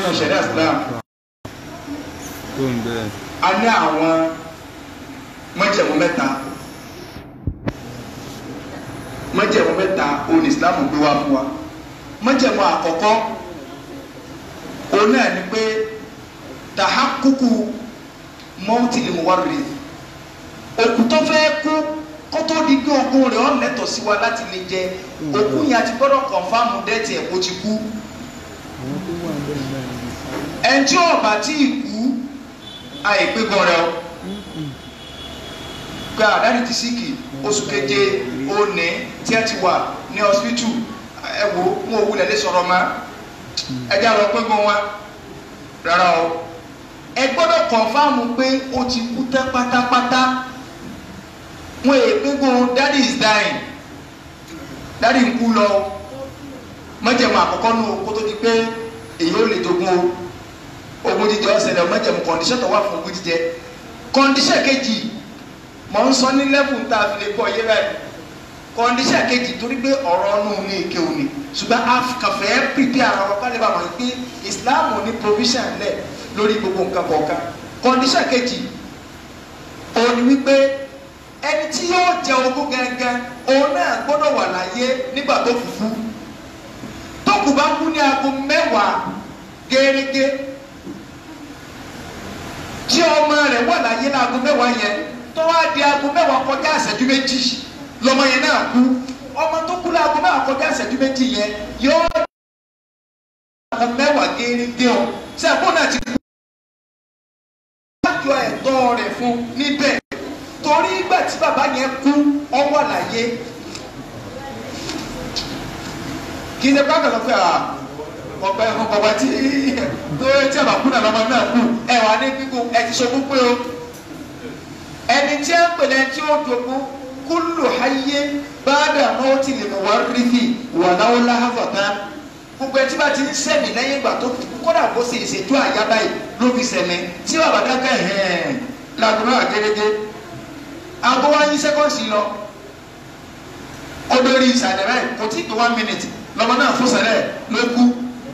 nínú ṣẹ̀ríà Islam a ní àwọn májẹ̀mú mẹ́ta òun Islam gbé wá fún wa. Májẹ̀mú àkọ́kọ́ òun náà ni pé tàhákùkù mọ́tìlì muwarris, òkú tó fẹ́ kú kó tó di pé ogún rẹ̀ ọ̀ lẹ́tọ̀ọ́ sí wa láti lè jẹ òkú yẹn àti gbọ́dọ̀ kọ̀nfàmù dẹ́tì ẹ̀ kó ti kú. ẹni tí ọba tí ì kú àìpégan rẹ o pé àdáni ti síkì oṣù keje òní tí ẹ ti wà ní hospital ẹ wo wọn ò wulẹ̀ lè sọ̀rọ̀ mọ́ ẹ já lọ pégan wa rárá o ẹ gbọ́dọ̀ kọ̀nfàmù pé ó ti kú tán pátápátá. Wọn èpégun daddy is dying, daddy ń kú lọ. Májẹ̀mú àkọ́kọ́ nù kó tó di pé èyí ò lè jogún ogún jíjẹ ọ̀sẹ̀lẹ̀ májẹ̀mú kọ̀ǹdíṣẹ̀ tó wà fún ogún jíjẹ. Kọ̀ǹdíṣẹ̀ kejì mọ̀ ń sọ ní lẹ́fún tá a fi lè kọ́ yé báyìí. Kọ̀ǹdíṣẹ̀ kejì torí pé ọ̀rọ̀ ọ̀nù ní èké òní ṣùgbọ́n àkàfẹ́ pípé ara wa kálí bá wọn pé Islam ní provision lẹ̀ lórí gbogbo nǹkan kọ̀ọ̀kan. Kọ̀ǹdíṣẹ̀ kejì òun ni wípé ẹni tí yóò jẹ ogún gẹ́gẹ́ òun náà gbọ́dọ̀ wà láyé nígbà tó fùfú. Tó kù bá kú ní aago 10 gẹ́gẹ́ tí ọmọ rẹ̀ wà láyé ní aago 10 yẹn tó wá di aago 10 kọjá ìṣẹ́jú 2 lọ́mọ yẹn náà kú. Ọmọ tó kú ní aago 10 kọjá ìṣẹ́jú 2 yẹn yóò aago 10 gẹ́gẹ́ o ṣe àpò náà ti kú. Wọ́n jọ ẹ̀tọ́ rẹ̀ fún níbẹ̀ torí ìgbà tí bàbá yẹn kú ọ wà láyé kì í ṣe bákan lọ pé ọgbà tí àbàkú náà lọ́mọ náà kú ẹ wà ní gbígbó ẹ ti ṣogún pé o ẹni tí ẹ ń pèlè tí ó jogún kúlù hayé báàdà mọ́tì lè mọ̀ wá rìfì wà láwọn láhàfọ̀tá gbogbo ẹ tí bá ti ń sẹ́mi lẹ́yìn ìgbà tó kódà kó ṣe ìṣèjú àyà báyìí ló fi sẹ́mi tí bàbá dákẹ́ làdúrà gẹ́gẹ́ aago wa yí sẹ́kọ̀nsì lọ ọdọọrí ìsàlẹ̀ rẹ̀ kò tí ì tó 1 minute lọ́mọ náà fún sẹ́lẹ̀ ló kú.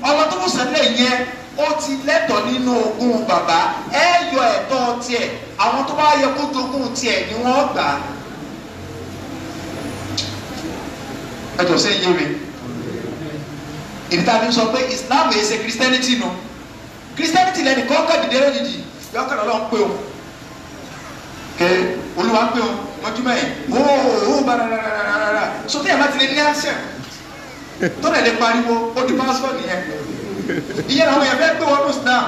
Ọmọ tó fún sẹ́lẹ̀ yẹn ó ti lẹ́tọ̀ọ́ nínú ogún bàbá ẹ yọ ẹ̀tọ́ tiẹ̀ àwọn tó bá yẹ kó jogún tiẹ̀ ni wọ́n gbà á. ẹjọ sẹ yé mi ìdí tá a fi sọ pé Islam yìí ṣe Christianity nù Christianity lẹni kọ́ ká dìde lójijì yọkàn lọ́wọ́ pé o kẹ olúwa pé o mọ́júmọ́ yìí ooo barararara sọtẹ́ yàrá ti lè ní àṣẹ tọ́lá lè pariwo ó di passport nìyẹn ìyẹn àwọn yẹn fẹ́ gbé wọn lóṣù náà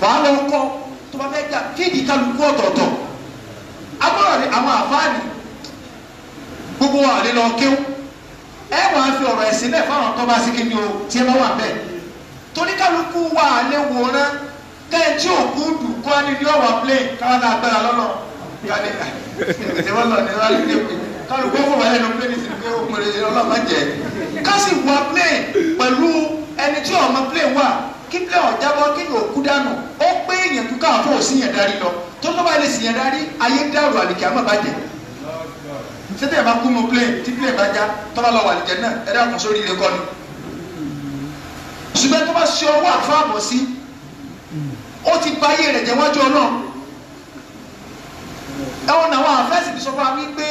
wàá lọ kọ́ tó bá fẹ́ jà kéèdì kálukú ọ̀tọ̀ọ̀tọ̀ agbọ́dọ̀ ni àwọn àfáàní gbogbo wa lè lọ kéwù ẹ wàá fi ọ̀rọ̀ ẹ̀sìn náà fáwọn tó bá sí kí ni o tí ẹ bá wà bẹ́ẹ̀ torí kálukú wa lè wòran kẹ́hìntì òkú dùn kó ní ní ọ̀wà plane káwọn náà gbára lọ́nà yálé ẹ̀ wọ́n lọ ní wọ́n lè pè kálukú fún wọn lẹ́nu plane sí pé ó mọ̀lẹ́ ọlọ́mọ jẹ́ kásì wọ plane pẹ̀lú ẹni tí ọmọ plane wà kí plane ọ̀jábọ̀ kí ni òkú dànù ó pé èèyàn tó káwọn fún òsì yẹn darí lọ tó tó bá lè sì yẹn darí ayé dàrú àlìkí àmọ́ bàjẹ́ sẹ́tẹ̀ bá kú nu plane tí plane bá já tó bá lọ wà lìjẹ́ náà ẹ̀dá kún sórí ilé kọ́ni ṣùgbọ́n tó bá ṣe ọwọ́ àfáàbọ̀ sí ó ti bá ayé rẹ̀ jẹ́ wájú ọlọ́run ẹ̀wọ̀n náà wọn àfẹ́sì ti sọ fún wa wípé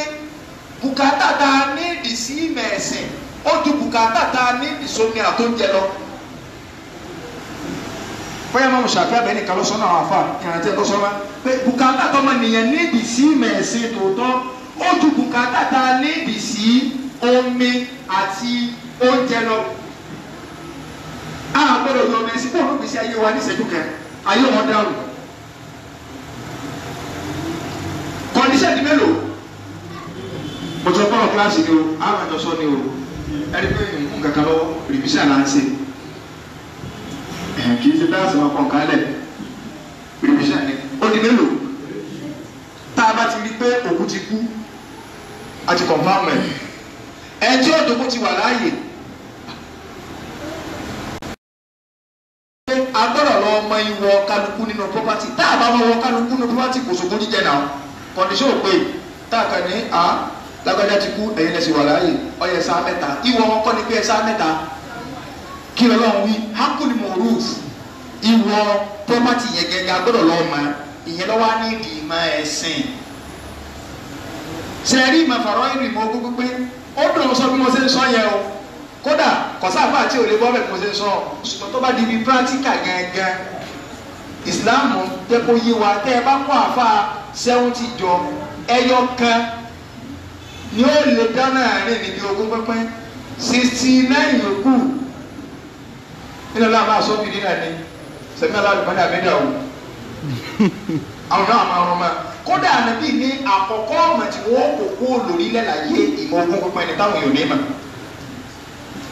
bùkátà tá a ní ìdí sí ìmọ̀ ẹ̀sìn ó ju bùkátà tá a ní ìdí sómi àtóúnjẹ lọ. bóyá máa ń ṣàfihàn bẹ́ẹ̀ nìkan ló sọ náà àwọn afa kìrìntì ló sọ wá pé bùkátà tó máa nìyẹn ní ìdí sí ìmọ̀ ẹ̀sìn tòótọ́ ó ju bùkátà tá a ní ìdí sí omi àti oúnjẹ lọ. a gbọ́dọ̀ yọ ọmọ ẹ̀sìn fún ògbésí ayé wa ní ìṣẹ́jú kẹ ayé wọn dàrú. kọ́ndíṣẹ́ di mélòó mo tọ́ kọ́ kíláàsì ni o àwọn àjọsọ ni o ẹni pé nǹkan kan lọ́wọ́ rìbíṣà là ń ṣe kì í ṣe dáàsì wọn kàn kálẹ̀ rìbíṣà ni ó di mélòó tá a bá ti rí pé òkú ti kú a ti kọ̀nfàmù ẹ̀ tí òdòkú ti wà láàyè agbọ́dọ̀ lọ ọmọ ìwọ kálukú nínú property tá a bá wọ kálukú nínú property kò sókó jíjẹ náà kọ̀ndíṣẹ́ òpè tá a kàn ní a lágbájá ti kú ẹ̀yin lẹ́sìn wà láàyè ọyẹ sáà mẹ́ta ìwọ wọn kọ́ ni pé ẹ sáà mẹ́ta kí lọ́lọ́run wí hakuli morus ìwọ property yẹn gẹ́gẹ́ agbọ́dọ̀ lọ́ọ́ ma ìyẹn lọ́wọ́ ní ìdí ìmọ̀ ẹ̀sìn sẹ́ẹ̀rí ìmọ̀ fàrọ̀ ìlú ìmọ̀ ogún pípé ó dùn sọ bí mo ṣe ń sọ yẹn o kódà kọ̀sáàfà àti òde bọ́ bẹ̀ bí mo ṣe ń sọ ṣùgbọ́n tó bá di ibi practical gangan Islam jẹ́ kó yé wa tẹ́ ẹ bá kó àfa 70 jọ ẹyọ kan ni ó lè dáná rìn níbi ogún pínpín 69 yòókù nínú aláàmà àsọ́bìnrin náà ni sẹ́mi aláàlùmọ́dé àbẹ́dà o àwọn náà máa rán ma kódà ànábì ní àkọ́kọ́ ọmọ tí wọ́n kò kó lórí lẹ́láyé ìmọ̀ ogún pínpín ẹni táwọn èèyàn ní mà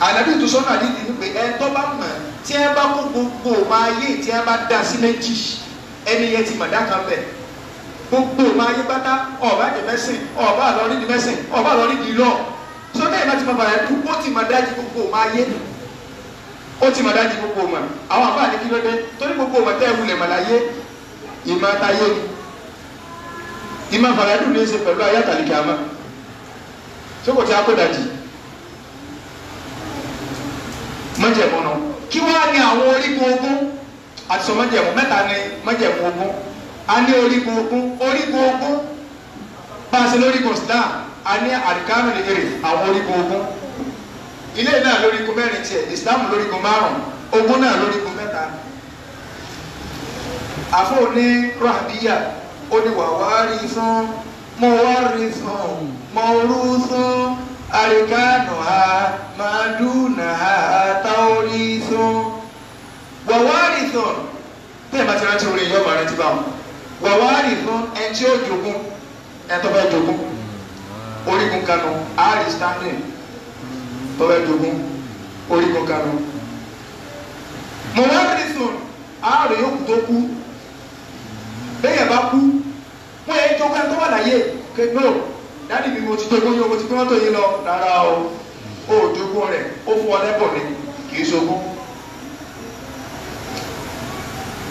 ànábì tó sọ́nà àdídì ní pé ẹ tó bá mọ̀ tí ẹ bá kó gbogbo máa yé tí ẹ bá dá sí méjì ẹni yẹn ti mọ̀ dákan bẹ̀ gbogbo máa yé pátá ọba di mẹ́sìn ọba àlọ́rí di mẹ́sìn ọba àlọ́rí di lọ sọ́nà ìbá ti máa bàrẹ̀ dùn ó ti máa dájú gbogbo máa yé ó ti máa dájú gbogbo mọ̀ àwọn àbá ní kí ló dé torí gbogbo mọ̀ tẹ́ ẹ wulẹ̀ mọ̀ láyé ìmọ̀ àtàyé ni ìmọ̀ bàrẹ̀ dùn ní í ṣe pẹ̀lú ayé àtàlìkì àmọ́ sókò tí a kó dájì mọ́jẹ̀mú náà kí wọ́n á ní àwọn orígun ogún àti sọ mọ́jẹ̀mú mẹ́ta ní mọ́jẹ̀mú ogún a ní orígun ogún bá a ṣe lórígun Islam a ní àríkánù lè èrè àwọn orígun ogún ilé náà lórígun mẹ́rin tiẹ̀ Islam lórígun márùn ogún náà lórígun mẹ́ta àfọ ní rahabiya ó ní wàwárí fún mọ̀wárí fún mọ̀rú fún àríkánù ha màdúnà ha táórí fún wàwárí fún tẹ́ẹ̀ bá ti rántí orin yọ̀ọ́ máa rántí báwọn wàwárí fún ẹni tí ó jogún ẹni tó fẹ́ jogún orígun kanu àárí stanley tó fẹ́ jogún orígun kanu mọ̀wárí fún àárí yòókù tó kú bẹ́ẹ̀ bá kú wọ́n yẹ jogún ẹni tó wà láyé kégnó dáàdì mi mo ti jogún yóò mo ti gbé mọ́tò yìí lọ rárá o ó jogún rẹ̀ ó fún ọ lẹ́bùn ni kì í ṣogún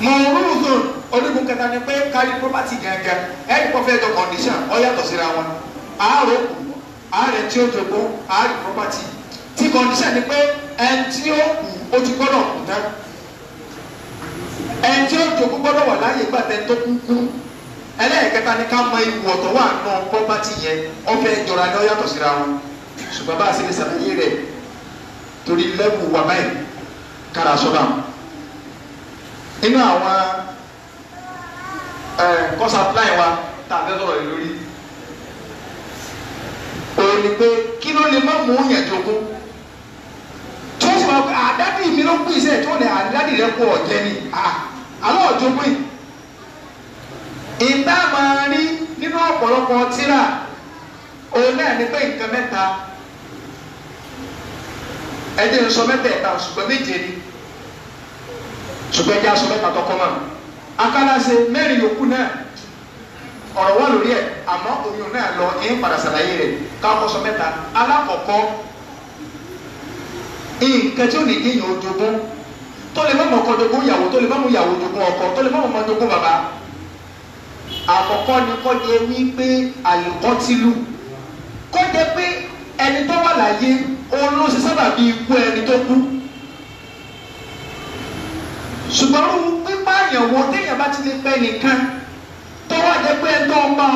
mọ̀rúùsùn onígun kẹta ni pé kárí property gẹ́gẹ́ ẹ̀rí pọ́fẹ́tọ̀ condition ó yàtọ̀ síra wọn àárò kù àárẹ̀ tí ó jogún àárẹ̀ property tí condition ni pé ẹni tí ó kù ó ti gbọ́dọ̀ kù tán ẹni tí ó jogún gbọ́dọ̀ wà láàyè gbàtẹ́ tó kú kú ẹlẹ́ẹ̀kẹta ni ká mọ ìwù ọ̀tọ̀ wà nù property yẹn ó fẹ́ jọra ní ó yàtọ̀ síra wọn ṣùgbọ́n bá a sì lè ṣàlàyé rẹ̀ torí lẹ́bù wà báyìí kára sọ́dọ̀ àwọn inú àwọn course apply wa tá a fẹ́ sọ̀rọ̀ yìí lórí òun ni pé kí ló lè má mú yẹn jogún tí wọ́n sì máa gbé àdádì mi ló kú iṣẹ́ tí wọ́n lè àdádì rẹ̀ kú ọ̀jẹ́ ni àlọ́ ọ̀jọ́gbìn ìta máa rí nínú ọ̀pọ̀lọpọ̀ tírà òun náà ni pé nǹkan mẹ́ta ẹ̀jẹ̀ ń sọ mẹ́tẹ̀ẹ̀ta ṣùgbọ́n méje ni ṣùgbọ́n ẹjẹ́ aṣọ mẹ́ta tọkọ mọ́ akálàṣe mẹ́rin yòókù náà ọ̀rọ̀ wà lórí ẹ̀ àmọ́ oyún náà lọ ń padà ṣàlàyé rẹ̀ káàkó sọ mẹ́ta alákọ̀ọ́kọ́ nǹkan tí ó lè déyàn ojogún tó lè má mọ ọkọ jogún ìyàwó tó lè má mú ìyàwó jogún ọkọ tó lè má mọ ọmọ jogún bàbá àkọ́kọ́ ni kọ́ jẹ́ wípé àlùkọ́tìlù kọ́ jẹ́ pé ẹni tó wà láyé òun ló ṣe sábà bí ikú ẹni tó kú ṣùgbọ́n pípa àyànwó téèyàn bá ti lè pẹ́ nìkan tó wá jẹ́ pé ẹni tó ń bá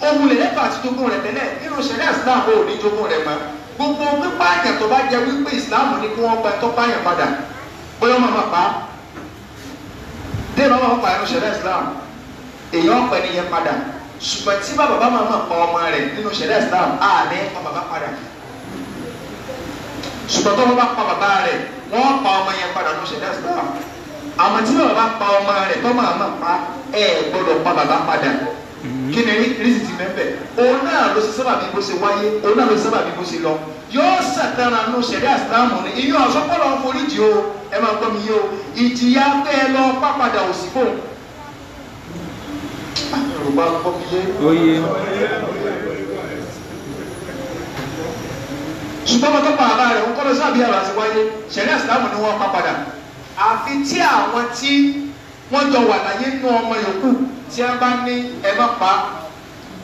ohun lè lẹ́tọ̀ọ́ àti jogún rẹ̀ tẹ́lẹ̀ nínú ṣẹ̀ríà Islam ò ní jogún rẹ̀ mọ́ gbogbo pípa àyàn tó bá jẹ́ wípé Islam ní kí wọ́n gba tó pààyàn padà bóyá wọ́n máa pa á téèyàn máa pa nínú ṣẹ̀ríà Islam èèyàn pẹ́ nìyẹn padà ṣùgbọ́n tí bàbá bá máa pa ọmọ rẹ̀ nínú ṣẹ̀ríà Islam á ní pa bàbá padà ṣùgbọ́n tó bá pa bàbá rẹ̀ wọ́n pa ọmọ yẹn padà nínú ṣẹ̀ríà Islam àmọ́ tí bàbá pa ọmọ rẹ̀ tó máa pa gbọ́dọ̀ pa bàbá padà kí ni rísì ti mẹ́fẹ̀ òun náà ló ṣe sábà bí bó ṣe wáyé òun náà ló ṣe sábà bí bó ṣe lọ yóò ṣàtàrà nù ṣẹ̀ríà Ìsìlámù ni ìyẹn ọ̀ṣọ́pọ̀lọ́ foríjì o ẹ máa gbọ́ mi yé o ìjìyà pé ẹ lọ pápadà òsì fóun. Yorùbá gbọ́ mi yé. ṣùgbọ́n mo tó pa àbá rẹ̀ ń kọ́ lọ sí àbí àrà sí wáyé ṣẹ̀ríà Ìsìlámù ni wọ́n pápadà àfi tí àwọn tí wọ́n jọ wà láyé nínú ọmọ yòókù tí a bá ní ẹ má pa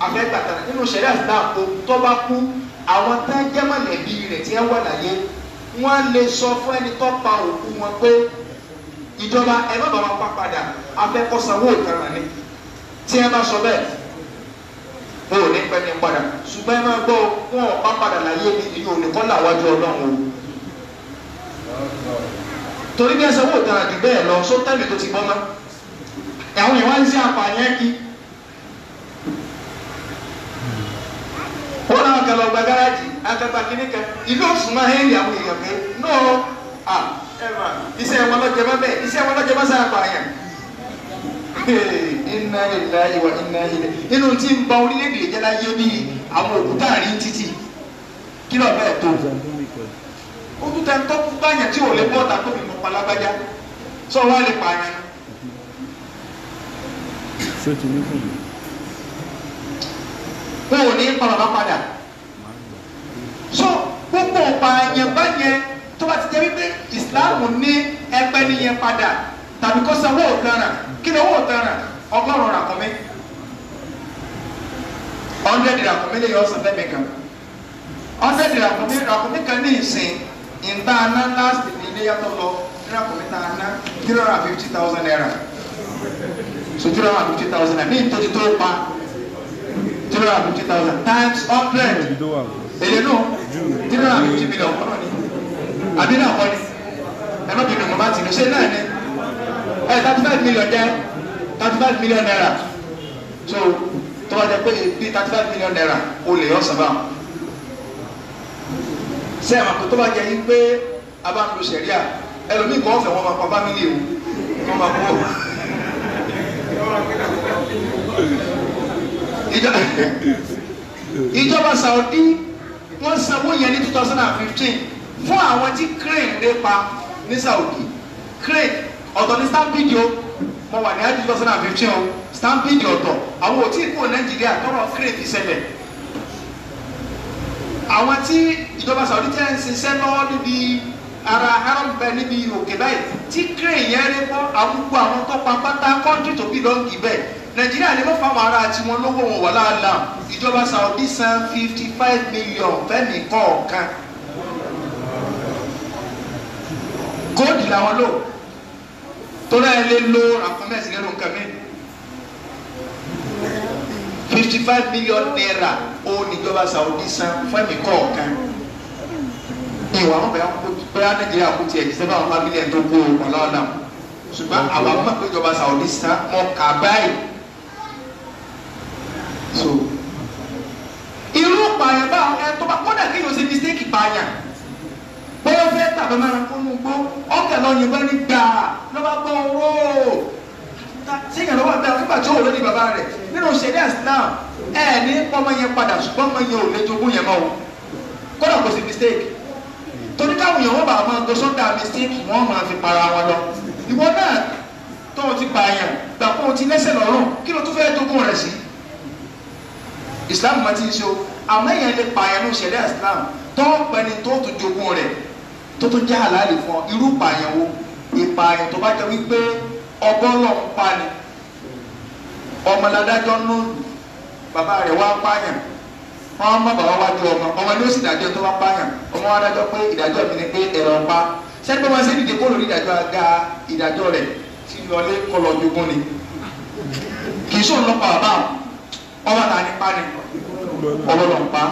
àfẹ́gbàtà nínú ṣẹ̀ríà Islam tó bá kú àwọn tá jẹ́ mọ̀lẹ́bí rẹ̀ tí a wà láyé wọ́n lè sọ fún ẹni tó pa òkú wọn pé ìjọba ẹ má bàa pa padà afẹ́kọ̀sanwó ìtanràn ni tí ẹ bá sọ bẹ́ẹ̀ o ò ní pẹ́ ní padà ṣùgbọ́n ẹ máa gbọ́ wọn ò pa padà láyé mi ìyẹn ò ní kọ́ làwájú ọlọ́run o torí bí ẹ sanwó ìtanràn jù bẹ́ẹ̀ lọ sótẹ́ẹ̀lì tó ti gbọ́ mọ́ àwọn ìwà ń ṣe àpààyàn kí wọ́n náà kẹ́ lọ gba gáràjì akẹ́gbà kínní kan ìlú òsùn máa ń rí àwọn èèyàn pé náà iṣẹ́ wọn lọ́jọ́ bá bẹ́ẹ̀ iṣẹ́ wọn lọ́jọ́ bá sáà pààyàn inna lillahi wa inna ilaihi inú tí ń ba orílẹ̀-èdè jẹ́ láyé bí àwọn òkúta rí títì kí lọ́ọ̀ bẹ́ẹ̀ tó ó tún tẹ́ ń tọ́ fún báyàn tí ò lè bọ́ ọ̀tà tó fi mọ̀ palágbájá sọ wá lè pààyàn. wọn ò ní pa bàbá padà so gbogbo ọ̀pààyàn báyẹn tó bá ti jẹ́ wípé ìsìláàmù ní ẹgbẹ́ nìyẹn padà tàbí kó sanwó òtanràn kí ni owó òtanràn 100 ràkúnmí 100 ràkúnmí lè yọ ọ̀sán fẹ́mi kan 100 ràkúnmí kan ní ìsìn ìta aná láti ní ilé yàtọ̀ lọ ràkúnmí ta aná 350,000 naira so 350,000 naira ní ìtọ́jú tó pa 350,000 times 100 èyí nù 350 million kọ́nà ni àbí náà kọ́ ni ẹ má bínú mo bá ti ní ṣe náà ni 35 million jẹ́ 35 million naira so tó bá jẹ́ pé bí 35 million naira o lè yọ sábà ṣé àwọn àpò tó bá jẹ́ yín pé a bá ń lo sẹ̀ríà ẹlòmíì kan ọ̀fẹ́ wọn máa pa fámìlì o wọn máa kú ìjọba Saudi wọ́n sanwó yẹn ní 2015 fún àwọn tí crane dé pa ní Saudi crane ọ̀tọ̀ ní stampede o mo wà ní àjù 2015 o stampede ọ̀tọ̀ àwọn ò tí ì kúrò Nàìjíríà tọrọ crane fi ṣẹlẹ̀ àwọn tí ìjọba Saudi tẹ́ ń ṣiṣẹ́ lọ́wọ́ níbi ara haram bẹ níbi òkè báyìí tí crane yẹn rí bọ́ àwùjọ àwọn tó pa pátá kọ́ńtì tó bí lọ́ǹgì bẹ́ẹ̀ Nàìjíríà lè mọ́ fáwọn ará tí wọ́n lówó wọn wà láàlá ìjọba Saudi san 55 million fẹ́mi kọ̀ọ̀kan góòdì làwọn lò torí ẹ lè lo àkọ́mẹ́sì lẹ́nu nǹkan mi 55 million naira ó níjọba Saudi san fẹ́mi kọ̀ọ̀kan ìwà wọn bẹ́ẹ̀ Nàìjíríà kú tiẹ̀ jí sẹ́fà wọn fábílì ẹ̀ tó kó ọ̀làọ̀là ṣùgbọ́n àwọn ọmọ pé ìjọba Saudi san mọ́ kà báyìí so irú pààyàn bá ẹ tó bá kódà kí yóò ṣe mistake pààyàn bóyá fẹ́ tàbí máa kó nu gbó ọkẹ́ lọ yìnbọn ní gbàá ló bá gbọ́ owó síyàn lọ́wọ́ bẹ́ẹ̀ nígbà tí ó wọlé ní bàbá rẹ̀ nínú ṣẹ̀ríà Islam ẹ̀ ní pọ́nmọ́ yẹn padà ṣùgbọ́n ọmọ yẹn ò lè jogún yẹn mọ́ o kódà kò sí mistake torí káwọn èèyàn wọn bá máa gbọ́ sọ́dà mistake wọ́n máa fi para wọn lọ ìwọ náà tó o ti pààyàn gbà kó o ti lẹ́sẹ̀ lọ́rùn kí ló tún fẹ́ jogún rẹ̀ sí Islam máa ti ń ṣe o àmọ́ èèyàn lè pààyàn ní ṣẹ̀ríà Islam tó pẹ́ni tó tún jogún rẹ̀ tó tún jẹ́ àlàálì fún ọ irú pààyàn wo ìpààyàn tó bá jẹ́ wípé ọgọ́rọ̀ ń pa ni ọmọládájọ́ nù bàbá rẹ̀ wá pààyàn wọ́n mọ̀ bàbá wá ju ọmọ ní ó sì dájọ́ tó wá pààyàn ọmọ wa dájọ́ pé ìdájọ́ mi ni pé ẹ̀rọ pa sẹ́ni pé wọ́n ṣe dìde kó lórí ìdájọ́ aga ìdájọ́ rẹ̀ tí lọlé kọlọ̀ jogún ni kì í sóun lọ́pàá bàbá ọmọ ta ni pa ni ọlọ́lọ́ ń pa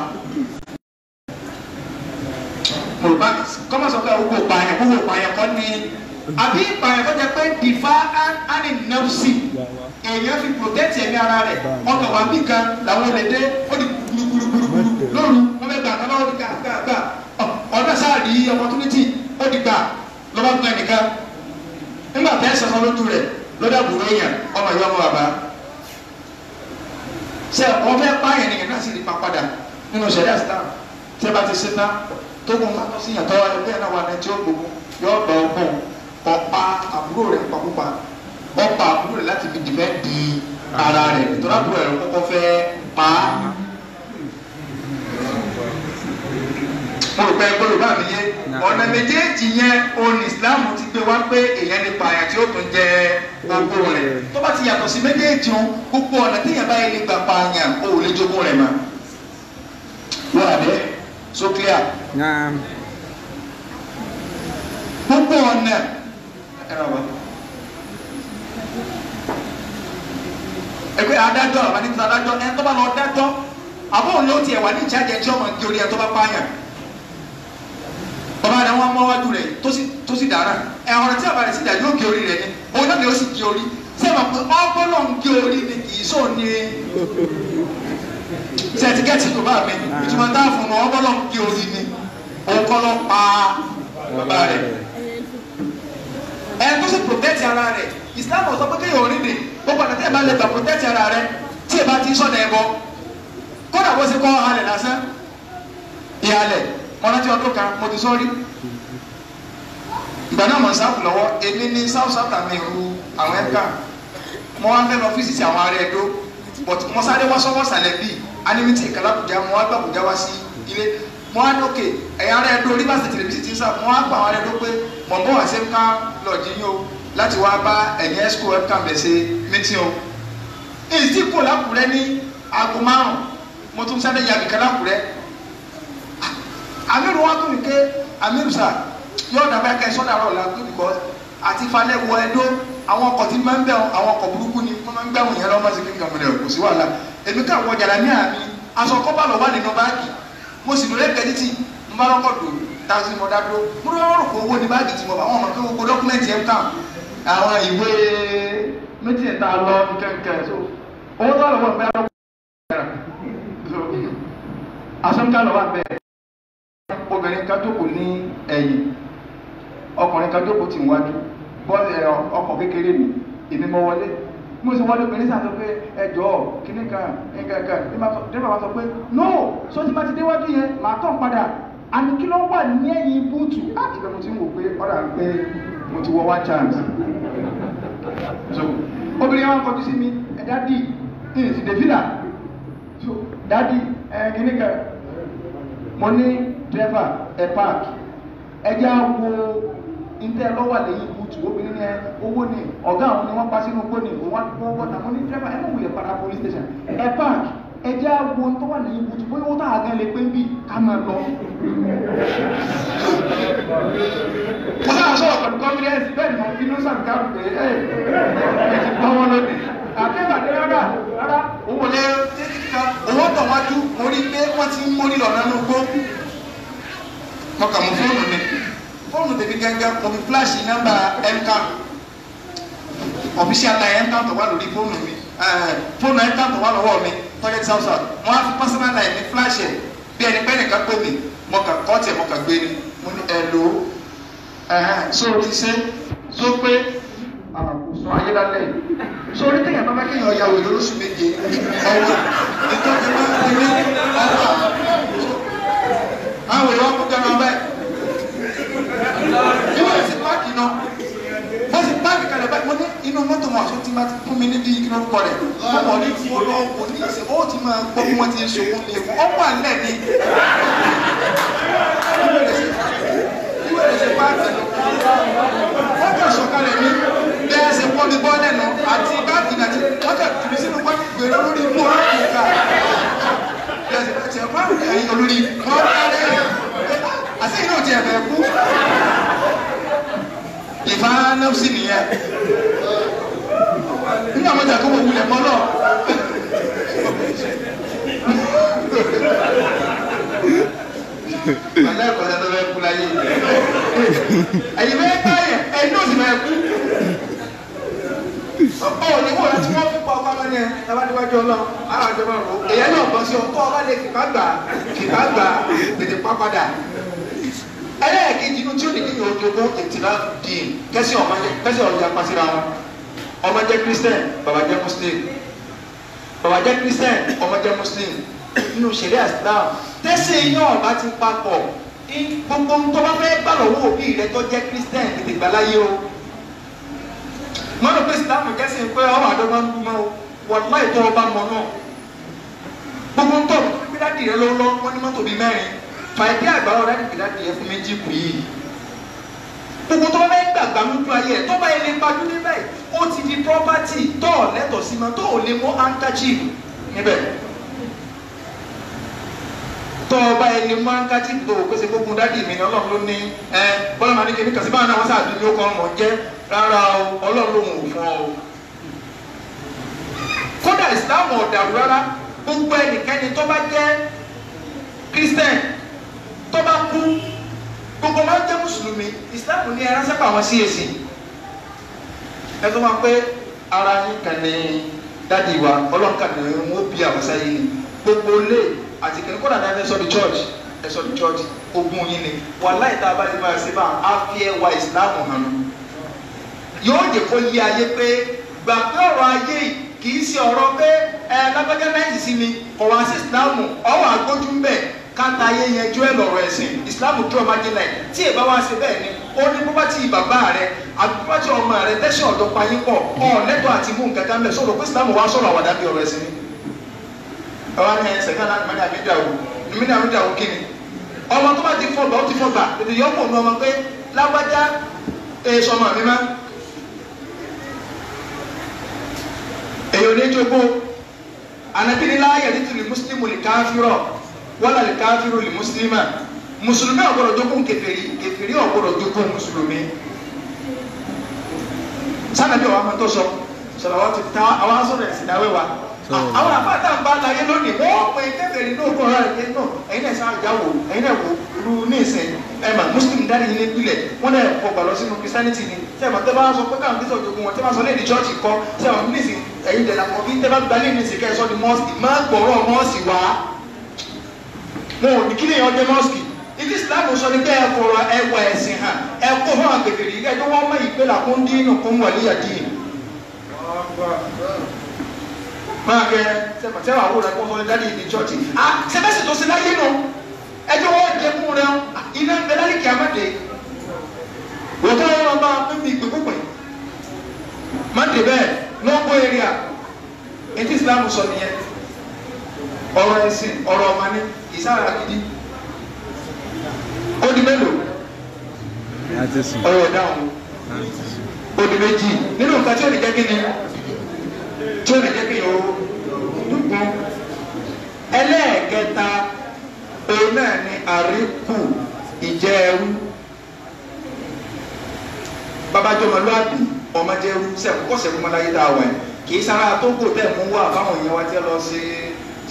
yorùbá kọ́mọ̀ sọ pé gbogbo ìpààyàn kọ́ ni àbí ìpààyàn tó jẹ pé dìfá ánì nọ́ọ̀sì èèyàn fi protect ẹ̀mí ara rẹ̀ ọkọ̀ wà bí kan làwọn olè dé ó di gbùrùgbùrùgbùrù lóru wọ́n fẹ́ gbà kọ́lá ó di gbà ọ̀nà sáàrí opportunity ó di gbà lọ́wọ́ gbọ́ ẹnìkan nígbà tẹ́ sọ̀rọ̀ lójú rẹ̀ lọ́dà bùrọ̀ èèyàn ọmọ ìyá ọmọ bàbá ṣe wọ́n fẹ́ pààyàn nìyẹn náà sì rí pa padà nínú ṣẹ̀ríà Islam tí ẹ bá ti ṣe tán tó kún bá sí yàtọ̀ ẹgbẹ́ náà wà ní tí ó gbogbo yóò gba ọgbọ́n ọ̀pá àbúrò rẹ̀ pàkópa ọ̀pá àbúrò rẹ̀ láti fi dìfẹ́ di ara rẹ̀ nítorí àbúrò rẹ̀ kọ́kọ́ fẹ́ pa á. mo rò pé gbọ́dọ̀ bá mi yé ọ̀nà méjèèjì yẹn òun Islam ti gbé wá pé èèyàn lè pààyàn tí ó tún jẹ gbogbo rẹ̀ tó bá ti yàtọ̀ sí méjèèjì òun gbogbo ọ̀nà téèyàn bá yẹ lè gbà pààyàn ó lè jogún rẹ̀ mọ́. wọ́n àbẹ́ so clear. gbogbo ọ̀nà ẹ̀rọ wa. Ẹgbẹ́ adájọ́ àwọn àdìgbò adájọ́ ẹ̀ tó bá lọ dájọ́ àbọ̀ òun ló tiẹ̀ wà ní ìjáde ẹjọ́ ọmọ gé orí ẹ̀ tó bá pààyàn. Bàbá rẹ̀ wọ́n mọ́ wájú rẹ̀ tó sì dára ẹ̀ ọ̀rọ̀ tí àbá rẹ̀ sì dà yóò gé orí rẹ̀ ni òun náà ni ó sì gé orí sẹ́wọ̀n pé ọgbọ́nọ̀ ń gé orí ni kì í sọ ní sẹ́tíkẹ́tì tó bá mi ìtumọ̀ tá a fún wọn ọgbọ́nọ̀ ń gé orí ni òun kọ́ lọ pa bàbá rẹ̀ ẹ̀ tó sì protect ara rẹ̀ Islam ọ̀sọ́ pé kéèyàn orí ni gbogbo àti ẹ̀ bá lè gbà protect ara rẹ̀ tí ẹ̀ bá ti sọ̀nà ẹ̀ bọ́ kódà bó ṣe kọ́ halẹ̀ lásán ìhalẹ̀ mọ́nàtí ọdún kan mo ti sọ́rí ìgbà náà mọ̀ sáfù lọ́wọ́ èmi ní south àmì ìrù àwọn ẹ̀ka mo wá ń fẹ́ lọ fíìsì àwọn ará ẹ̀dọ́ but mo sáré wá sọ́wọ́ sàlẹ̀ bíi anímítì ìkàlà Àbújá mo wá gbà Àbújá wá sí ilé mo wá ní òkè ẹ̀yà ará ẹ̀dọ́ oníbàṣẹ̀ tẹlifíṣì ti ń sá mo wá gbà àwọn ará ẹ̀dọ́ pé mọ̀ bọ́ wá sí ẹ̀ka lọ́ọ̀dì yín o láti wá bá ẹ̀yìn ẹ̀sìkò ẹ̀ka mbẹ̀sẹ̀ mítì o èyí tí kò lákùrẹ́ ní aago 5 mo tún sáré yàgì kan lákùrẹ́ Amiru wa tún ní ké Amiru sá yóò dàbẹ́ kẹ́ sọ́dà rọ̀ la good because àti falẹ̀ wọ ẹ̀dọ́ àwọn ọkọ̀ tí máa ń bẹ̀ àwọn ọkọ̀ burúkú ni wọ́n máa ń gbẹ̀wọ̀n yẹn lọ́wọ́ sí kí n kàn mọ̀lẹ́ kò sí wàhálà èmi ká wọ jàrá ní àmì aṣọ kọ́bà lọ́wọ́ nínú báàgì mo sì lóye kẹ́dítì mo bá lọ́kọ̀ dò táàsì mo dádúró mo lọ́wọ́ rò pé owó ní báàgì tí mo bá wọn mọ̀ pé gbogbo dọ́kúmẹ́ntì ẹ̀ ń kàn àwọn ìwé méjì ẹ̀ta lọ kẹ̀kẹ́ so owó tó lọ́wọ́ bẹ́ẹ̀ obìnrin kan jókòó ní ẹ̀yìn ọkùnrin kan jókòó tì wájú bọ́ọ̀lù ọkọ̀ kékeré mi èmi mọ wọlé mo sì wọlé obìnrin sàn sọ pé ẹjọ́ kíní kan nǹkan dẹ́gbà wá sọ pé no sọ́jí bá ti déwájú yẹn màá tọ̀ padà àní kí ló wà ní ẹ̀yìn búùtù láti bẹ̀ mo ti ń wò pé ọ̀rà ń pé mo ti wọ one chance so obìnrin wa kọjú sí mi dádì ní ti dèfìlà so dádì kíní kan mo ní driver ẹ park ẹjẹ awo ntẹ lọ́wọ́ lẹ́yìn bùtù obìnrin yẹn owó ni ọ̀gá àwọn ni wọ́n pa sínú gbóni wọ́n wọ́n mo ní driver ẹ mọ̀ wulẹ̀ padà police station ẹ park ẹjẹ awo ntọ́ wà lẹ́yìn bùtù bóyá wọ́n tà á gan lè pé ń bì ká máa lọ. mo sábà sọ̀rọ̀ pẹ̀lú confidence bẹ́ẹ̀ ni mo fi inú sàbí ká pè é ẹ ti gbọ́ wọn lónìí àtẹ́gbàdé rárá owó lé owó tọ̀ wájú mo rí pé wọ́n ti ń mórí lọ nánú gbó mọ̀kà mú fóònù mi fóònù tèmi gẹ́gẹ́ mo fi fíláṣì nọ́mbà mcam official line mcam tó wà lórí fóònù mi fóònù mcam tó wà lọ́wọ́ mi tọ́jú south south wọ́n á fi personal line mi fíláṣì bí ẹni pẹ́ nìkan pé mi mọ̀kà kọ́ọ̀tì ẹ̀ mọ̀kà gbé ni mo ní ẹ̀ lò ó so ti ṣe so pé àkóso ayélujára so orí tẹ̀yàn bá bá kéèyàn ọ̀yà wò lóṣù méje ọwọ́ ìtọ́jú máa ń rí ọwọ́ àwọn èèyàn kó gẹ́gẹ́ ọbẹ̀ ìwé ìsìn páàkì náà wọ́n sì páàkì kalẹ̀ báyìí mo ní inú mọ́tò wọn àti tí máa ti fún mi níbi ìkíni orúkọ rẹ̀ ọmọ ní fún olóògùn ní ìsìn ó ti máa gbọ́ bí wọ́n ti ń ṣòwò lè fún ọmọ àlẹ́ ní ìwé ìsìn páàkì náà wọ́n kà sọ̀kalẹ̀ ní bí ẹ ṣe pọ́ ní bọ́ọ̀lẹ̀ náà àti báàgì náà wọ́n kà tìrì sínú páàkì gbèrò lórí ikú ọ̀rọ̀ ìka ẹ̀yìn olórí wọ́n kárẹ́ àti inú ti ẹ̀fẹ̀ kú ìfánàfsì nìyẹn nígbà mọ́ta kó wọ́n wulẹ̀ mọ́lọ́ aláìkọ̀ọ́sẹ́ tó fẹ́ kú láyé ẹ̀yìn bẹ́ẹ̀ káyẹ̀ ẹ̀yìn náà sì fẹ́ kú ọ̀ ní wọ́n láti wọ́n fún pa ọba lọ́ní ẹ̀ lábádíwájú ọlọ́run àwọn àjọba rò èyẹ náà bọ́ sí ọkọ̀ ọba lè kìkà gbà tètè pa padà ẹlẹ́ẹ̀kejì inú tí ó ní kí yóò jogún ìtìlá dín kẹ́sì ọ̀jà pàṣírà wọn ọmọ jẹ́ Christian bàbá jẹ́ Muslim bàbá jẹ́ Christian ọmọ jẹ́ Muslim nínú ṣẹ̀ríà Islam tẹ́sí yín ọ̀bá ti papọ̀ gbogbo tó bá fẹ́ gbà lọ́wọ́ òbí rẹ tó jẹ́ Christian tètè gbà láyé o mọ́nà pé Islam kẹ́sì pé ọmọ àdọ́gbà ń dúmọ́ o wọ́n láì tó ọba mọ́ náà gbogbo ń tọ̀ pé dáàdì rẹ lọ́wọ́ wọ́n ní mọ́tò bíi 4 fàìdí àgbà ọ̀rẹ́ ìpìlẹ̀ díẹ̀ fún méjì kù yìí gbogbo tó bá gbàgbà lójú ayé ẹ̀ tó bá ilé gbajú níbẹ̀ ó ti di property tó ọ̀ lẹ́tọ̀ọ́ sí ma tó ò lè mú handkerchief níbẹ̀ tọ́ ọba ẹni máa ń kájí tó o pèsè gbogbo dádì mi ni ọlọ́run ló ní bọ́lá máa ní kí ní kàṣí báwọn náà wọ́n sáà dúró kọ́ ọmọ jẹ́ rárá o ọlọ́run lòun ò fún ọ. kódà ìsìláàmù ọ̀dàrú rárá gbogbo ẹnikẹ́ni tó bá jẹ́ kírísítẹ́n tó bá kú gbogbo máa ń jẹ́ mùsùlùmí ìsìláàmù ní ẹran sábà wọn sí èsì ẹ tó máa pé ara yín kàn ní dádì wa ọlọ́run kàn ní wọn bí àwọ̀sá yìí ni gbogbo lé àti kìnnì kódà náà ẹ sọ di church ogun yín ni wàláhì tá a bá ti máa ṣe bá a fi ẹwà ìsìláàmù hàn yóò jẹ́ kó yí ayé pé gbà pé ọ̀rọ̀ ayé kì í ṣe ọ̀rọ̀ pé lágbájá náà sí mi ọ̀rọ̀ àti ìsìláàmù ọ̀wọ̀ àgbójú ń bẹ̀ káta ayé yẹn jó ẹ̀ lọ́rọ̀ ẹ̀sìn ìsìláàmù tó ọmọdé láì tí èèbá wá ṣe bẹ́ẹ̀ ni ó ní bó bá ti bàbá rẹ àbí bó bá ti ọmọ rẹ tẹ́sán ọ̀dọ́ payín pọ̀ lẹ́tọ̀ àti mú nǹkan kan bẹ̀ sọ̀rọ̀ pé ìsìláàmù wá sọ̀rọ̀ àwàdà bí ọ̀rọ̀ ẹ̀sìn ni. ọ̀rọ̀ ni ẹ̀sẹ̀ kan láti mẹ́ta àbídàwò kí ni ọmọ tó bá ti fọgbà ó ti fọgbà tètè yọ kò ní ọmọ pé lágbájá èso ọmọ mi má èyí ò ní jogún anabinila yẹtìtì lè mùsùlùmí lè káfírọ̀ wọ́n lè káfírọ̀ lè mùsùlùmí mùsùlùmí ọ̀gbọ́dọ̀ jogún kèfèrí ọ̀gbọ́dọ̀ jogún mùsùlùmí sanabi ọ̀wá máa tó sọ sọ̀rọ̀ àwọn ti ta àwọn asọ̀rọ̀ ẹ̀sìn dáwé wa àwọn àbáta ń bá láyé lónìí wọ́n pè kèfèrí náà kọ́ ọ̀rọ̀ ẹ̀kẹ́ náà ẹ̀yin náà sáà jáwò ẹ̀yin náà wò ru ní ìsìn ẹ̀mà mùsùlùmí dárí yín nípìnlẹ̀ wọ́n náà kọ́ gbà lọ sínú christianity ni sẹ́wọ̀n tẹ́ bá sọ pé káwọn kí sọ̀rọ̀ jogun wọn tẹ́ bá sọ léèdì chọ́ọ̀chì kọ́ sẹ́wọ̀n ní ìsìn ẹ̀yin dẹ̀ làkọ́ bí tẹ́ bá gba léèdì ìsìn kẹ́sọ́ di mọ́ọ̀sì má gbọ̀rọ̀ mọ́ọ̀sì wá wọn ò ní kí lèèyàn jẹ́ mọ́ọ̀sì ìdí islam sọ ní kẹ́ ẹ fọ̀rọ̀ ẹwà ẹ̀sìn hàn ẹ kó fún àwọn kèfèrí ẹ tó wọ́n mọ ìpè làkún dínú kún wàlíyà dín máa kẹ sẹ́wọ̀n àwòrán ẹ̀kọ́ sọ ní dáàdi ìdí chọ́ọ̀chì sẹ́fẹ̀sì tó ṣe láyé nù ẹjọ́ wọ́n jẹ fún rẹ iná ń bẹ lálẹ́ kí a má dé wọ́n tó wọ́n bá pín ìpè púpẹ̀ má dé bẹ́ẹ̀ lọ́gbọ́ area ètí islam sọ nìyẹn ọ̀rọ̀ ẹ̀sìn ọ̀rọ̀ ọ̀mání ìsára gidi ó di mélòó ọ̀rọ̀ ìdáhùn ó di méjì nínú nǹkan tí ó lè jẹ́ kí ni tí ó lè jẹ́ kí ni ó dùnkún ẹlẹ́ẹ̀kẹta òun náà ni àríkù ìjẹ́ ẹrú babajọmọlúàbí ọmọdé ẹrú sẹ́kọ̀ọ́sẹ̀ fún ọmọláyé tá a wà kì í sára tó kò tẹ̀ mú wá báwọn èèyàn wá tí lọ sí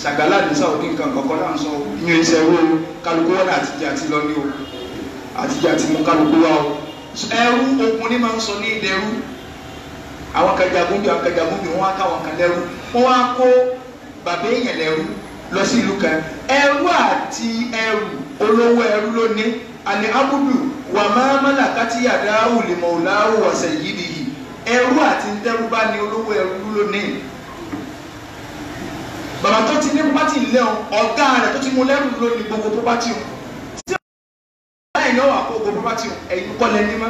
ṣàgálà ní Saudi nǹkan kọ̀ọ̀kan náà sọ ìyẹn iṣẹ́ ẹrú kálukú wọn àtijọ́ àti lọ ní o àtijọ́ àti mú kálukú wá o ẹrú ogun ní máa ń sọ ní ilẹ̀ ẹrú àwọn kẹjàgúnbí wọn á káwọn kan lẹ́rú wọn á kó bàbá èèyàn lẹ́rú lọ sí ìlú kan ẹrú àti ẹrú olówó ẹrú lónìí àní abudu wà máa mọ́là kátíyàdá òlìmọ̀ òláwò ọ̀sẹ̀ yìí nìyí ẹrú àti ntẹ́rú bá ní olówó ẹrú lónìí bàbá tó ti ní pọ́pátì lẹ́hìn ọ̀gá rẹ̀ tó ti mú lẹ́rú lónìí gbogbo pọ́pátì o tí ọ̀gá ẹ̀ náà wà kó gbogbo pọ́pátì o ẹ̀yin kọ́ lẹ́ni má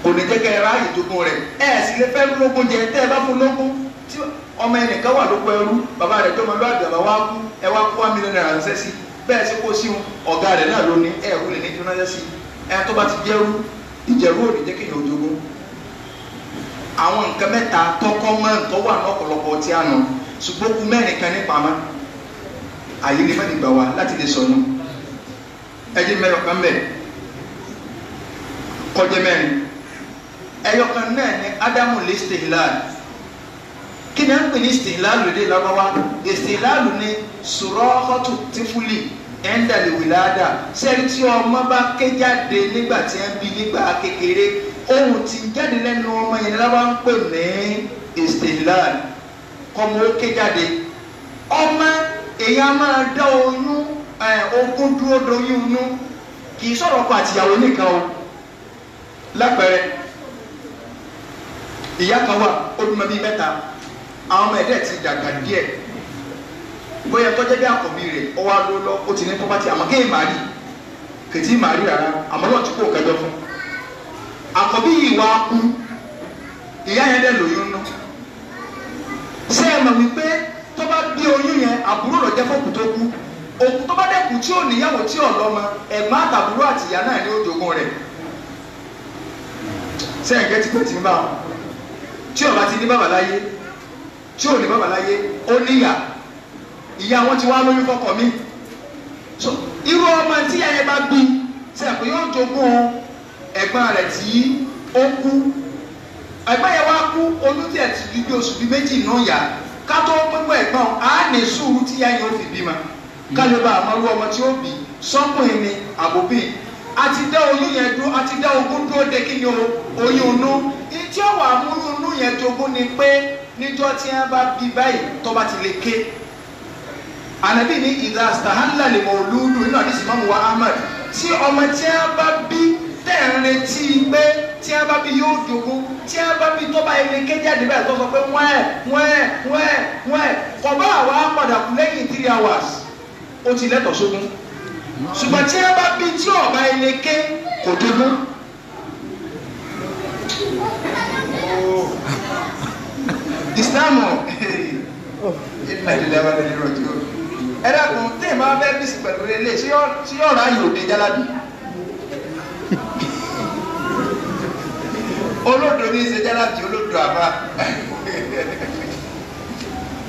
kò ní jẹ́ kẹ́ ẹ ráàyè jogun rẹ̀ ẹ̀ sì lè fẹ́ lógún jẹ tẹ́ ẹ bá fún lógún tí ọmọ ẹnìkan wà lóko ẹrú bàbá rẹ̀ tó máa lọ àgbà wá kú ẹ wá kó $1 million ránṣẹ́ sí bẹ́ẹ̀ sí kó sí ọ̀gá rẹ̀ náà lónìí ẹ̀ wúlò ní kí ránṣẹ́ sí ẹ tó bá ti jẹ́rú ìjẹ̀rú ò ní jẹ́ kéèyàn jogun àwọn nǹkan mẹ́ta tọkọ mọ́ nǹkan wà ní ọ̀pọ̀lọpọ̀ tí a nù ṣùgbọ́n kú mẹ́rin kan ní pamọ́ àyè ní mẹ́rin gbà wá láti lè sọnù ẹjẹ mẹ́rin kan bẹ̀ kọjá mẹ́rin ẹyọkan náà ní ádámù lè stihlal kí ni a ń pè ní stihlal lóde lọ́wọ́ stihlal ní sùrọ́ọ̀tù tífúlì ẹ̀ńdàlẹ̀ wìláàdà sẹ́ni tí ọmọ bá ké jáde nígbà tí ẹ ń bí nígbà kékeré ohun tí ń jáde lẹ́nu ọmọ yẹn lọ́wọ́ ń pè ní stihlal kọ́mọ ó ké jáde ọmọ èèyàn máa dá oyún ogún dúró doyún inú kì í sọ̀rọ̀ ọkọ àtìyàwó nìkan o lápẹẹrẹ ìyá kan wà ó bímọ bíi mẹ́ta àwọn ọmọ ẹ̀dẹ́ ti dàgbà díẹ̀ bóyá tọ́jẹ́ bí àkọ́bí rẹ̀ ó wá ló lọ ó ti ní pọ́pátì àmọ́ kéè má rí kìtì má rí rárá àmọ́ náà ti kó kẹjọ fún àkọ́bí yìí wá kú ìyá yẹn dẹ̀ lóyún nù ṣé ẹ mọ̀ wípé tó bá bí oyún yẹn àbúrò rẹ̀ jẹ́ fọ́kù tó kú òkú tó bá dẹ́kù tí ò níyàwó tí ò lọ́mọ ẹ̀gbọ́n àtàbúrò àti ìyá náà ní òjògùn rẹ̀ ṣé ẹ̀gẹ́ ti pè tí ń bá wọn tí ò bá ti ní bàbá láyé tí ò ní bàbá láyé ó níyà ìyá wọn ti wá lóyún fọ́kọ mi so irú ọmọ tí ẹyẹ bá bí ṣe àpò yóò jogún ẹ̀gbọ́n rẹ̀ tí ó kú ẹ̀gbọ́n yẹn wá kú oyún tí ẹ ti ju bí oṣù bíi méjì nù yá ká tó gbogbo ẹ̀gbọ́n á ní sùúrù tí yẹn yóò fi bímọ kálíbà àmọ́rú ọmọ tí ó bí sọ́kùnrin ni àbòbí àti dá oyún yẹn dúró àti dá ogún dúró de kí ni oyún inú ìtí ọ̀wà àmúyún inú yẹn jogún ni pé níjọ́ tí wọ́n bá bí báyìí tó bá ti lè ké ànábì ní ìdá àstàhánlá lè mọ olúùlù nínú àdìsí mọ́mú wa Ahmad tí ọmọ tí wọ́n bá bí tẹ̀ ń retí pé tí wọ́n bá bí yóò jogún tí wọ́n bá bí tó bá ilé ké jáde báyìí tó sọ pé wẹ́ẹ̀ kọ̀ bá àwa padà kú lẹ́yìn 3 hours ó ti lẹ́tọ̀ sógún ṣùgbọ́n tí wọ́n bá bí tí ọba ilé ké kò jogún. Ìsìlámù ìlànà ìlànà ìrọ̀jú ẹ dákun tí ì máa fẹ́ bísí pẹ̀lú ilé tí yóò ráyè òde jáládì olódò ní í ṣe jáládì olódò àbá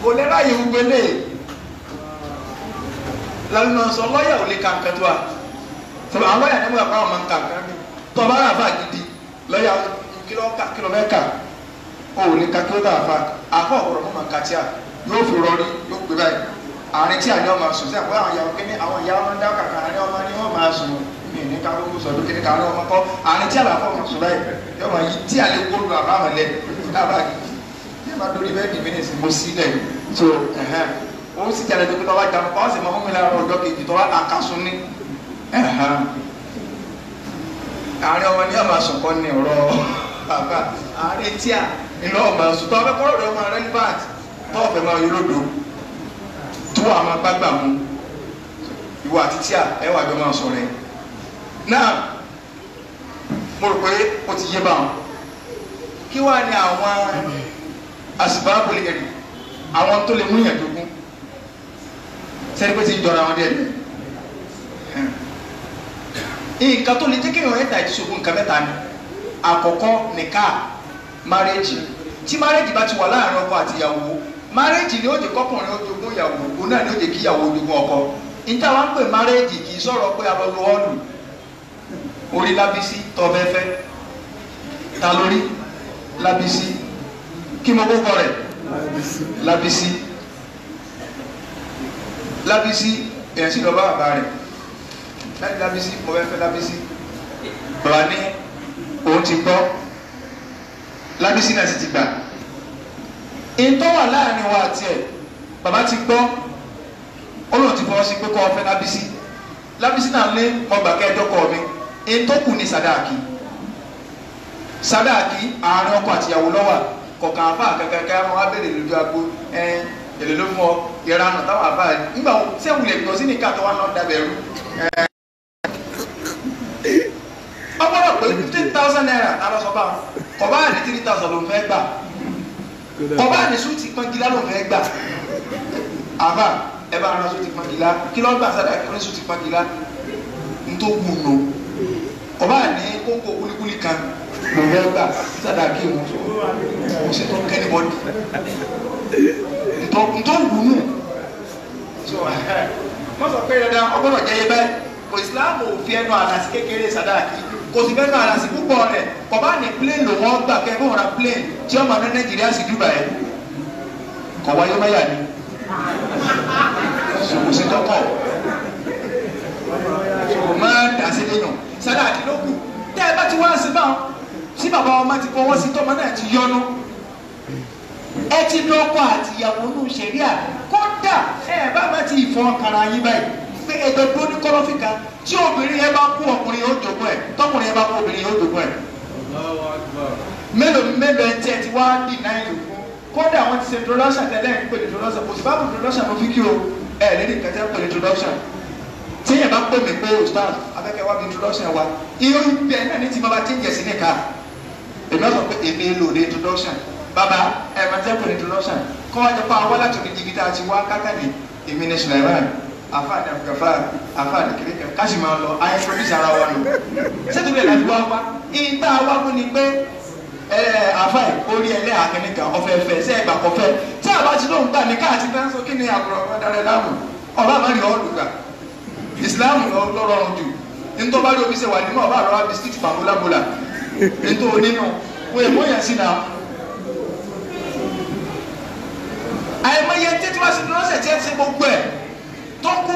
kò lè ráyè gbogbo ilé lálùmọ̀ sọ lọ́yà ò lè ka nǹkan tó a sọ̀rọ̀ àwọn lọ́yà nígbà pàrọ̀ máa ń ka nǹkan mi tó bá rà fà gidi lọ́yà kìlọ̀mẹ́kà ó lè ka kí ó dà fà àfọ̀ ọ̀rọ̀ mọ́ máa ka tí a yóò fi rọrí yóò pè báyìí àárín tí àní ọmọ sùn sí àpò àwọn ìyàwó kíní àwọn ìyá wọn dá kàkà àárín ọmọ ni wọn máa sùn mí ní ká lóko sọdún kíní ká lọ́wọ́ kọ́ àárín tí àlàfo ọmọ sùn báyìí yóò máa yí tí àlè kó lu àbámọ̀ lẹ̀ dábàá yìí máa dórí bẹ́ẹ̀ dìbí ní ìsìnkú sílẹ̀ so ó sì jáde tó tó wá jà kọ́ ọ̀sẹ̀ mọ́ fún mi lára ọjọ́ kejì tó wá àkàsùn ní àárín ọmọ ní ọmọ sùn kọ́ ní ọ̀rọ̀ bàbá àárín tí à ńlọ ọmọ sùn tó ọbẹ̀ kọ́rọ̀ ọmọ relevant tó ọ̀fẹ́ máa yọrọ̀dọ̀ tó wà máa gbàgbà mú ìwọ àti tíà ẹ wà jọ máa sọ̀rọ̀ ẹ náà mo rò pé ó ti yé bá wọn kí wàá ní àwọn àsìbáàbò lè rí àwọn tó lè mú yàn dógún sẹ́ni pé ti ń jọra wọn díẹ̀ nǹkan tó lè jẹ́ kéèyàn ẹ̀ta ìdíṣogún nǹkan mẹ́ta ni àkọ́kọ́ nìka márẹ́jì tí márẹ́jì bá ti wà láàrin ọkọ àti ìyàwó márẹ́jì ni ó jẹ́ kọ́kùnrin ó jogún ìyàwó òun náà ni ó jẹ́ kí ìyàwó jogún ọkọ níta wá ń pè márẹ́jì kì í sọ̀rọ̀ pé alọ́lu ọ́ọ̀lù orí lábísí tọ́fẹ́fẹ́ ta lórí lábísí kí mo kókọ rẹ̀ lábísí èèyàn sì lọ bá bàbá rẹ̀ láti lábísí mo fẹ́ fẹ́ lábísí bàbá ní òun ti gbọ́ lábísí náà sì ti gbà ìtọ́ wà láàrin wa àti ẹ̀ bàbá ti gbọ́ olóòtú ti fọwọ́ sí pé kọ́ ọ fẹ́ lábísí náà lé mọ̀gbà kẹ́ẹ̀dọ́kọ̀ mi ìtọ́ kù ní sàdáàkì àárín ọkọ àtìyàwó lọ́wọ́ kọ̀ọ̀kan àfa kẹ̀kẹ́ wọn á bèrè lójú agbo èlò ló fún ọ ìranù táwọn àfa ẹ̀ nígbà wo tí ẹ̀wù lè gbọ́ sí nìkan tó wà náà dábẹ̀ rú ọgbọ́dọ̀ pé 15,000 naira alọ́sọ̀bá kọ̀bá ní 3,000 ló ń fẹ́ gbà kọ̀bá ní súùtì pọ́ngilá ló ń fẹ́ gbà àbá ẹ bá ara súùtì pọ́ngilá kí ló ń gbà sádà kí ló ń súùtì pọ́ngilá ń tó wù nù kọ̀bá ní kókó kúlíkúlí kan ló ń fẹ́ gbà sádà kí wọn kò sí tó ń kẹ́ni bọ́dì ń tó wù nù wọ́n sọ pé dandan ọgbọ́dọ̀ jẹ́ yé bẹ́ẹ̀ kò ìsìláàmù òfin ẹnu àlàsí kékeré sàdáàkì kò sì fẹ́nu àlàsí púpọ̀ rẹ̀ kọ̀bá ní plane ló wọ́n gbà kẹ́ fún ọ̀rá plane tí ọmọ ní Nàìjíríà sì Dubai kọ̀ wáyé máyà ni kò sí tọ́kọ̀ kò má dàsí lẹ́yìn sàdáàkì ló kù tẹ́ ẹ bá ti wá sí báwọn sí bàbá ọmọ ti fọwọ́ sí tọ́mọ náà ti yọnu ẹ ti lọ́kọ̀ àtìyàwó nù ṣẹ̀ríà kódà ẹ bá má ti ìfọ̀ kara yín báyìí pé ẹjọ́ tó ní kọlọfíkà tí obìnrin yẹn bá kú ọkùnrin yóò jogún ẹ tọkùnrin yẹn bá kú obìnrin yóò jogún ẹ. mélòó ẹ tiẹ̀ ti wá dì náà yìí fún kódà wọ́n ti ṣe introduction tẹ́lẹ̀ ń pè ní introduction kò sí bá introduction mo fi kí o ẹ lẹ́ni kẹtẹ́ ń pè ní introduction tí yẹn bá pè mí pé ustaz abẹ́kẹ́ wá bí introduction wa iye ibẹ̀ náà ní ti máa bá change sí nìka èmi ọ̀sán pé èmi lò ní introduction bàbá ẹ̀ máa tẹ́ pè ní introduction kọ́ wájú pa àwọn láti ní jìbìtà àti wá kákàní èmi ní Sulaiman afaani abukafa afaani kirika kasi máa lọ ayé produce ara wa nù sẹ́tù bẹ́ẹ̀ láti wá wá ìta wá fún ni pé afaani orí ẹlẹ́ àkẹ́nìkan ọ̀fẹ́fẹ́ sẹ́ ẹ̀gbà kọfẹ́ tí a bá ti lóun gbà ní káàtì náà sọ kí ni àbúrò ọ̀daràn láàmú ọ̀rọ̀ àmàlì ọ̀ọ́dùgbà Islam lọ́rọ̀rùn jù nítorí bá rí omi ṣe wà nínú ọba àlọ́wà bisikíìtì pàmòlábòlà nítorí nínú wọ́n èmọ́ yẹn sí náà. àìmọye títí wá sí lọ́sẹ̀ tí ẹ ti gbogbo ẹ̀ tó kú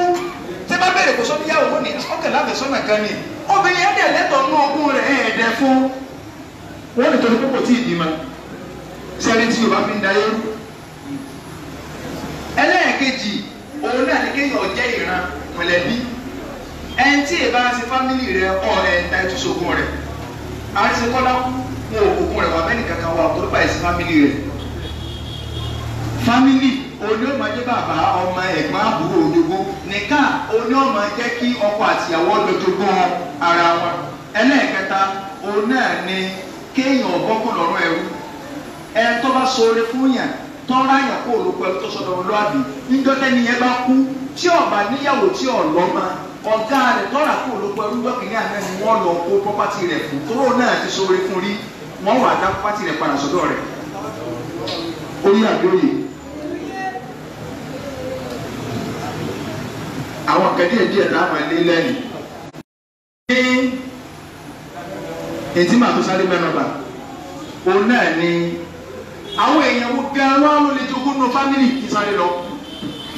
tí bá bẹ̀rẹ̀ kó sọ́ni yàwó wọn ni ọkẹ́ láfẹ̀sọ́nà kan ni obìnrin ẹ̀ dẹ̀ lẹ́tọ̀ọ́ nú ogún rẹ̀ ẹ̀ẹ́dẹ̀ fún wọn nítorí pé kò tí ì bímọ sẹ́ni tí Yorùbá fi ń dayé. ẹlẹ́ẹ̀kejì òun náà ní kéèyàn jẹ́ ìran mọ̀lẹ́bí ẹni tí ì bá ṣe fámìlì rẹ̀ ọ̀rẹ́ ẹ̀ta ìtúnṣogún rẹ̀ àríṣe kọ́lá kú wọn òkùnkùn rẹ̀ wà mẹ́nì kankan wà tó báyìí sí fámìlì rẹ̀. fámìlì òní ó máa jẹ́ bàbá ọmọ ẹ̀gbọ́n àbúrò ojogún nìkan òní ó máa jẹ́ kí ọkọ àtìyàwó lójogún ara wọn. ẹlẹ́ẹ̀kẹta òun náà ní kéèyàn bọ́kùn lọ́rùn ẹrú ẹ tó bá ṣoore fún yàn tọ́ra yàn kó olùkọ ẹrú tó sọdọ̀ olúwàbí níjọ́tẹ́ ni yẹn bá kú tí ọba níyàwó tí ọlọ́mọ ọ̀gá rẹ̀ tọ́ra kó olùkọ ẹrú lọ́kìnrin àná ni wọ́n lọ kó pọ́pátì rẹ̀ fún tóró náà ti ṣoore fún rí wọ́n wà dá pọ́pátì rẹ̀ padà sọ́dọ̀ rẹ̀ orí àgbóyè. àwọn kẹ́díẹ̀ díẹ̀ dáhùn ẹ̀ lé lẹ́yìn ní ètí màá tó sáré mẹ́nu bà òun náà ni àwọn èèyàn wo gan wá ló lè jogún nù fámìlì kí sáré lọ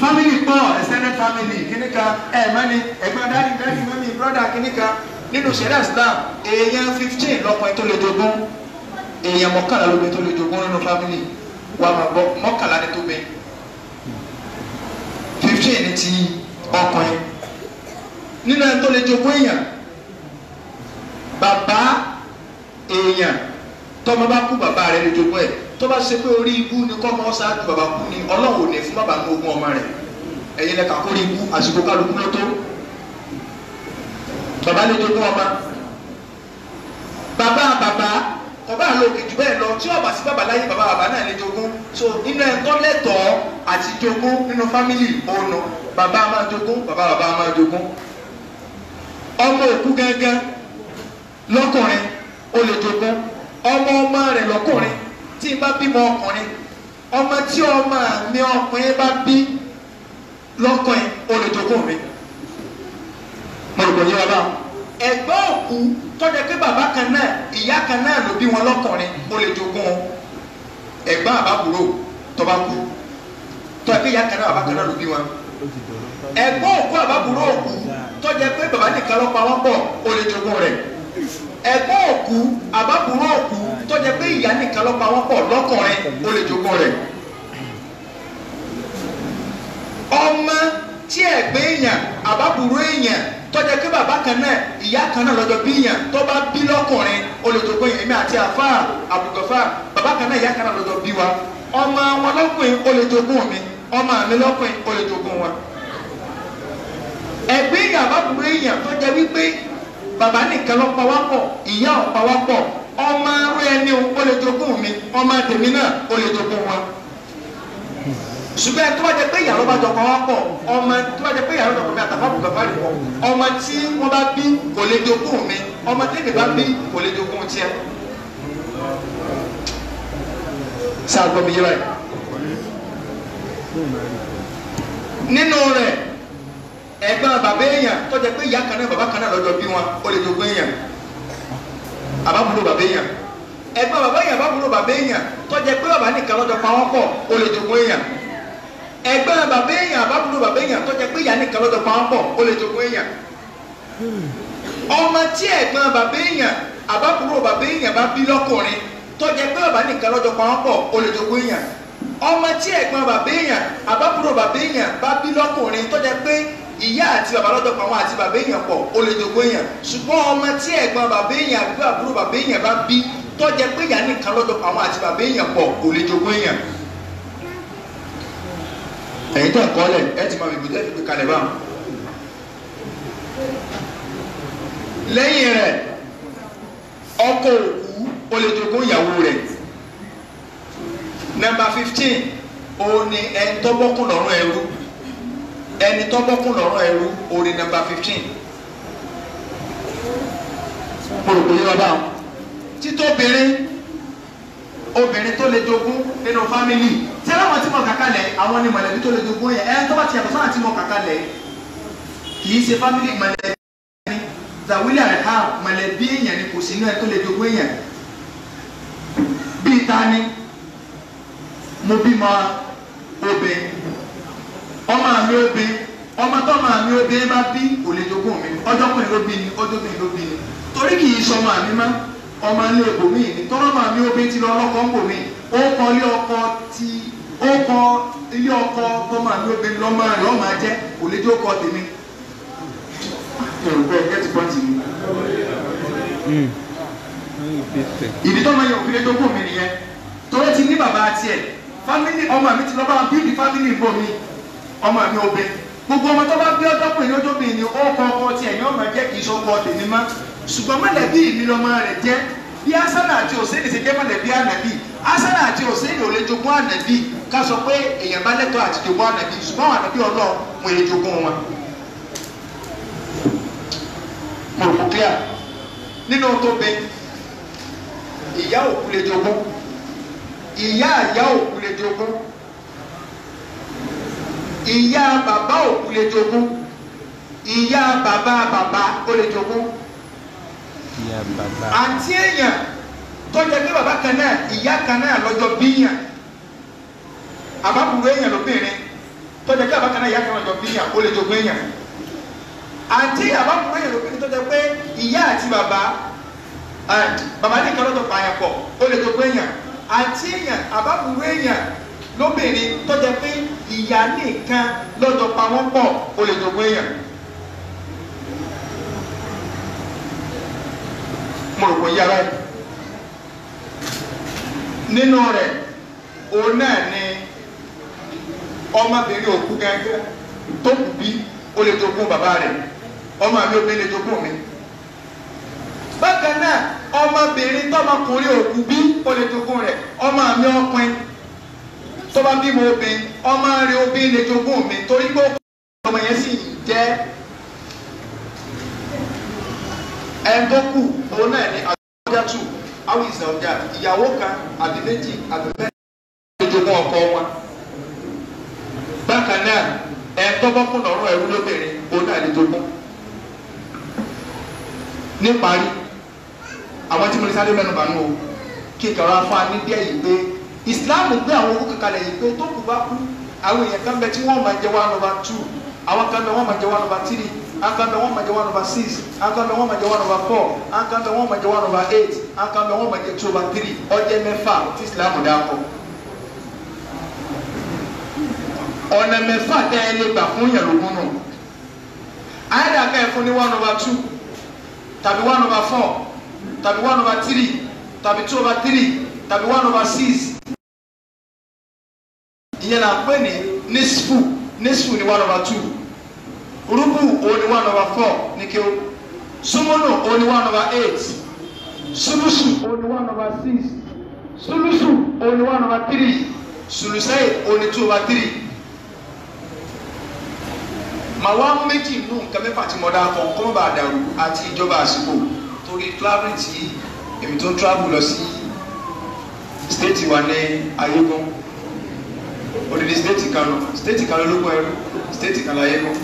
fámìlì pọ̀ extended family kìnnìkà mẹ́ni ẹ̀gbọ́n dáàdì mẹ́mi brọ́dà kìnnìkà nínú ṣẹ̀ríà Islam èèyàn 15 lọ́kùnrin tó lè jogún èèyàn 11 lóbi tó lè jogún nínú fámìlì wà máa gbọ́ 11 ní tó bẹ 15 ní ti ọkùnrin nínú ẹni tó lè jogún èèyàn bàbá èèyàn tọ́mọ bá kú bàbá rẹ̀ lè jogún ẹ̀ tó bá ṣe pé orí ibú ni kọ́ mọ́ ṣáájú bàbá kú ni Ọlọ́run ò ní fún bàbá ní ogún ọmọ rẹ̀ ẹ̀yin lẹ́ka kó rí ibú àsìkò kálukú ló tó bàbá lè jogún ọmọ bàbá ọba àlòkè jù bẹ́ẹ̀ lọ tí ọba sí bàbá láyé bàbá náà lè jogún so nínú ẹ̀tọ́ lẹ́tọ̀ọ́ àti jogún nínú fámìlì òònù bàbá máa jogún bàbá máa jogún ọmọ òkú gángan lọ́kùnrin ó lè jogún ọmọ rẹ̀ lọ́kùnrin tí n bá bímọ ọkùnrin ọmọ tí ọmọ mi ọkùnrin bá bí lọ́kùnrin ó lè jogún mi mo rò pé yé wa báwọn ẹ̀gbọ́n òkú tọ́jà pé bàbá kan náà ìyá kan náà ló bí wọn lọ́kùnrin ó lè jogún ẹ̀gbọ́n àbábúrò tó bá kú tọ́jà pé ìyá kan náà bàbá kan náà ló bí wọn ẹ̀gbọ́n òkú àbábúrò òkú tọ́jà pé bàbá nìkan ló pa wọ́n pọ̀ ó lè jogún rẹ̀ ẹ̀gbọ́n òkú àbábúrò òkú tọ́jà pé ìyá nìkan ló pa wọ́n pọ̀ lọ́kùnrin ó lè jogún rẹ̀ ọmọ tí ẹ̀gbẹ́ èèyàn àbábúrò èèyàn tọ́jà pé bàbá kan náà ìyá kan náà lọ́jọ́ bí yàn tó bá bí lọ́kùnrin ó lè jogún èmi àti àfà àbùkọ̀fà bàbá kan náà ìyá kan náà lọ́jọ́ bí wa ọmọ wọn lọ́kùnrin ó lè jogún mi ọmọ mi lọ́kùnrin ó lè jogún wọn. ẹ̀gbẹ́ èèyàn àbábúrò èèyàn tọ́jà wípé bàbá nìkan ló pa wá pọ̀ ìyá ò pa wá pọ̀ ọmọ arú ẹni ó lè jogún mi ọmọ tèmi náà ó lè jogún wọn. ṣùgbọ́n tó bá jẹ pé ìyàwó bá jọ pa wá pọ̀ ọmọ tó bá jẹ pé ìyàwó jọ pa àtàfà bùkà bá rí pọ̀ ọmọ tí wọ́n bá bí kò lè jogún mi ọmọ tèmi bá bí kò lè jogún tiẹ̀. sáà gbọ́ mi yé báyìí. nínú rẹ̀ ẹ̀gbọ́n bàbá èèyàn tó jẹ pé ìyá kan náà bàbá kan náà lọ́jọ́ bí wọn ó lè jogún èèyàn àbábúrò bàbá èèyàn ẹ̀gbọ́n bàbá èèyàn àbábúrò bàbá èèyàn tó jẹ pé bàbá nìkan lọ́jọ́ pa wọ́n pọ̀ ó lè jogún èèyàn ẹ̀gbọ́n bàbá èèyàn àbábúrò bàbá èèyàn tó jẹ pé ìyá nìkan lọ́jọ́ pa wọ́n pọ̀ ó lè jogún èèyàn ọmọ tí ẹ̀gbọ́n bàbá èèyàn àbábúrò bàbá èèyàn bá bí lọ́kùnrin tó jẹ pé bàbá nìkan lọ́jọ́ pa wọ́n pọ̀ ó lè jogún èèyàn ọmọ tí ẹ̀gbọ́n bàbá èèyàn àbábúrò bàbá èèyàn bá bí lọ́kùnrin tó jẹ pé ìyá àti bàbá lọ́jọ́ pa wọn àti bàbá èèyàn pọ̀ ó lè jogún èèyàn ṣùgbọ́n ọmọ tí ẹ̀gbọ́n bàbá èèyàn àbí àbúrò bàbá èèyàn bá bí tó jẹ pé ìyá nìkan lọ́jọ́ pa wọn àti bàbá èèyàn pọ̀ ó lè jogún èèyàn. ẹ̀yin tó ń kọ́ lẹ̀ ẹ ti máa fi gbèdé ìgbé kalẹ̀ báwọn. lẹ́yìn rẹ̀ ọkọ òkú ó lè jogún ìyàwó rẹ̀. Number 15 òun ni ẹni tó bọ́kùn lọ́rùn ẹrú ẹni tó bọ́kùn lọ́rùn ẹrú òun ni number 15. mo rò pé yín wá báwọn títóbìnrin obìnrin tó lè jogún nínú fámìlì tí aláwọ̀ tí mo kàkà lẹ̀ àwọn ni mọ̀lẹ́bí tó lè jogún yẹn ẹni tó bá ti yàtọ̀ sọ́nà tí mo kàkà lẹ̀ kì í ṣe family mọ̀lẹ́bí zawili arham mọ̀lẹ́bí èèyàn ni kò sí inú ẹ tó lè jogún èèyàn bíi ta ni mo bímọ obìnrin ọmọ mi obìnrin ọmọ tó ọmọ mi obìnrin bá bí kò lè jogún mi ọjọ́kùnrin ló bí ni ọjọ́kùnrin ló bí ni torí kì í sọmọ mi mọ́ ọmọ ilé ibòmí ni tọ́lọ́ ọmọ mi obìnrin ti lọ ọlọ́kọ̀ ń bòmí ó kọ ilé ọkọ tí ó kọ ilé ọkọ tọ́mọ mi obìnrin lọ́mọ rẹ̀ ọmọ jẹ́ kò lè jẹ́ ọkọ tèmi yorùbá ẹgbẹ́ ti pọ́ǹtì mi. ìdí tọ́mọ yẹn òfin lè jogún mi nìyẹn torí ti ní bàbá tiẹ̀ fámìlì ọmọ mi ti lọ bá wọn bí fámìlì ń bò mí ọmọ mi obìnrin gbogbo ọmọ tó bá bí ọjọ́kùnrin lójóbìnrin ni ó kọ ọkọ tiẹ̀ ní ọmọ jẹ́ kì í sọ́kọ tèmi má ṣùgbọ́n mọ̀lẹ́bí mi lọ́mọ rẹ̀ jẹ́ bí Hasana àti Hussein ṣe jẹ́ mọ̀lẹ́bí ànàbí Hasana àti Hussein ò lè jogún ànàbí ká sọ pé èèyàn bá lẹ́tọ̀ọ́ àti jogún ànàbí ṣùgbọ́n àwọn ànàbí Ọlọ́run mo lè jogún wọn. mo rò kó clear nínú tó bẹ ìyá òkú lè jogún ìyá àyá òkú lè jogún ìyá bàbá òkú lè jogún ìyá bàbá bàbá ó lè jogún àǹtí èèyàn tó jẹ́ pé bàbá kan náà ìyá kan náà lọ́jọ́ bíyàn àbábùrú èèyàn lóbìnrin tó jẹ́ pé bàbá kan náà ìyá kan lọ́jọ́ bíyàn ó lè jogún èèyàn àǹtí àbábùrú èèyàn lóbìnrin tó jẹ́ pé ìyá àti bàbá nìkan lọ́jọ́ pààyàn pọ̀ ó lè jogún èèyàn àǹtí èèyàn àbábùrú èèyàn lóbìnrin tó jẹ́ pé ìyá nìkan lọ́jọ́ pa wọ́n pọ̀ ó lè jogún èèyàn. mo rò pé yára yìí nínú rẹ̀ òun náà ni ọmọbìnrin òkú gángan tó kù bí ó lè jogún bàbá rẹ̀ ọmọ mi obìnrin lè jogún mi. bákan náà ọmọbìnrin tọmọkùnrin òkú bí ó lè jogún rẹ̀ ọmọ mi ọkùnrin tó bá bímọ obìnrin ọmọ rẹ̀ obìnrin lè jogún mi torí pé ọmọ yẹn sì jẹ́ ẹ̀ńdọ́kù òun náà ní àjọjàtù àwọn ìsàwọ̀jà ìyàwó kan àbí méjì àbí mẹ́rin lè jogún ọkọ wọn. bákan náà ẹ̀ńdọ́bọ́kùn lọ́rùn ẹ̀rú lóbìnrin òun náà lè jogún. níparí àwọn tí mo ní sáré mẹ́nu bànú o kí kàrọ afọ ní díẹ̀ yìí pé Islam gbé àwọn owó kankalẹ̀ yìí pé tó kù bá kú àwọn èèyàn kan bẹ tí wọ́n máa jẹ 1/2 àwọn kan bẹ wọ́n máa jẹ 1/3 àwọn kan bẹ wọ́n máa jẹ 1/6 àwọn kan bẹ wọ́n máa jẹ 1/4 àwọn kan bẹ wọ́n máa jẹ 1/8 àwọn kan bẹ wọ́n máa jẹ 2/3 ọjẹ́ mẹ́fà tí Islam dá kọ. ọ̀nà mẹ́fà tẹ́ ẹ lè gbà fún yẹn lógún nù àyẹ̀dàkẹ́ ẹ̀ fún ní 1/2 tàbí 1/4 tàbí 1/3 tàbí 2/3 tàbí 1/6 ìyẹn là ń pè ní nisfu ni 1/2 rubu òun ni 1/4 ní kí o sumunu òun ni 1/8 sulusu òun ni 1/6 sulusu òun ni 1/3 sulusai òun ni 2/3 màá wá méjì nù nǹkan mẹ́fà tí mo dá kan kọ́ bá dàrú àti ìjọba àsìkò torí travel tí èmi tó ń travel lọ sí state wa ní ayégun odidi state kan lólógún ẹrú state kan láyégun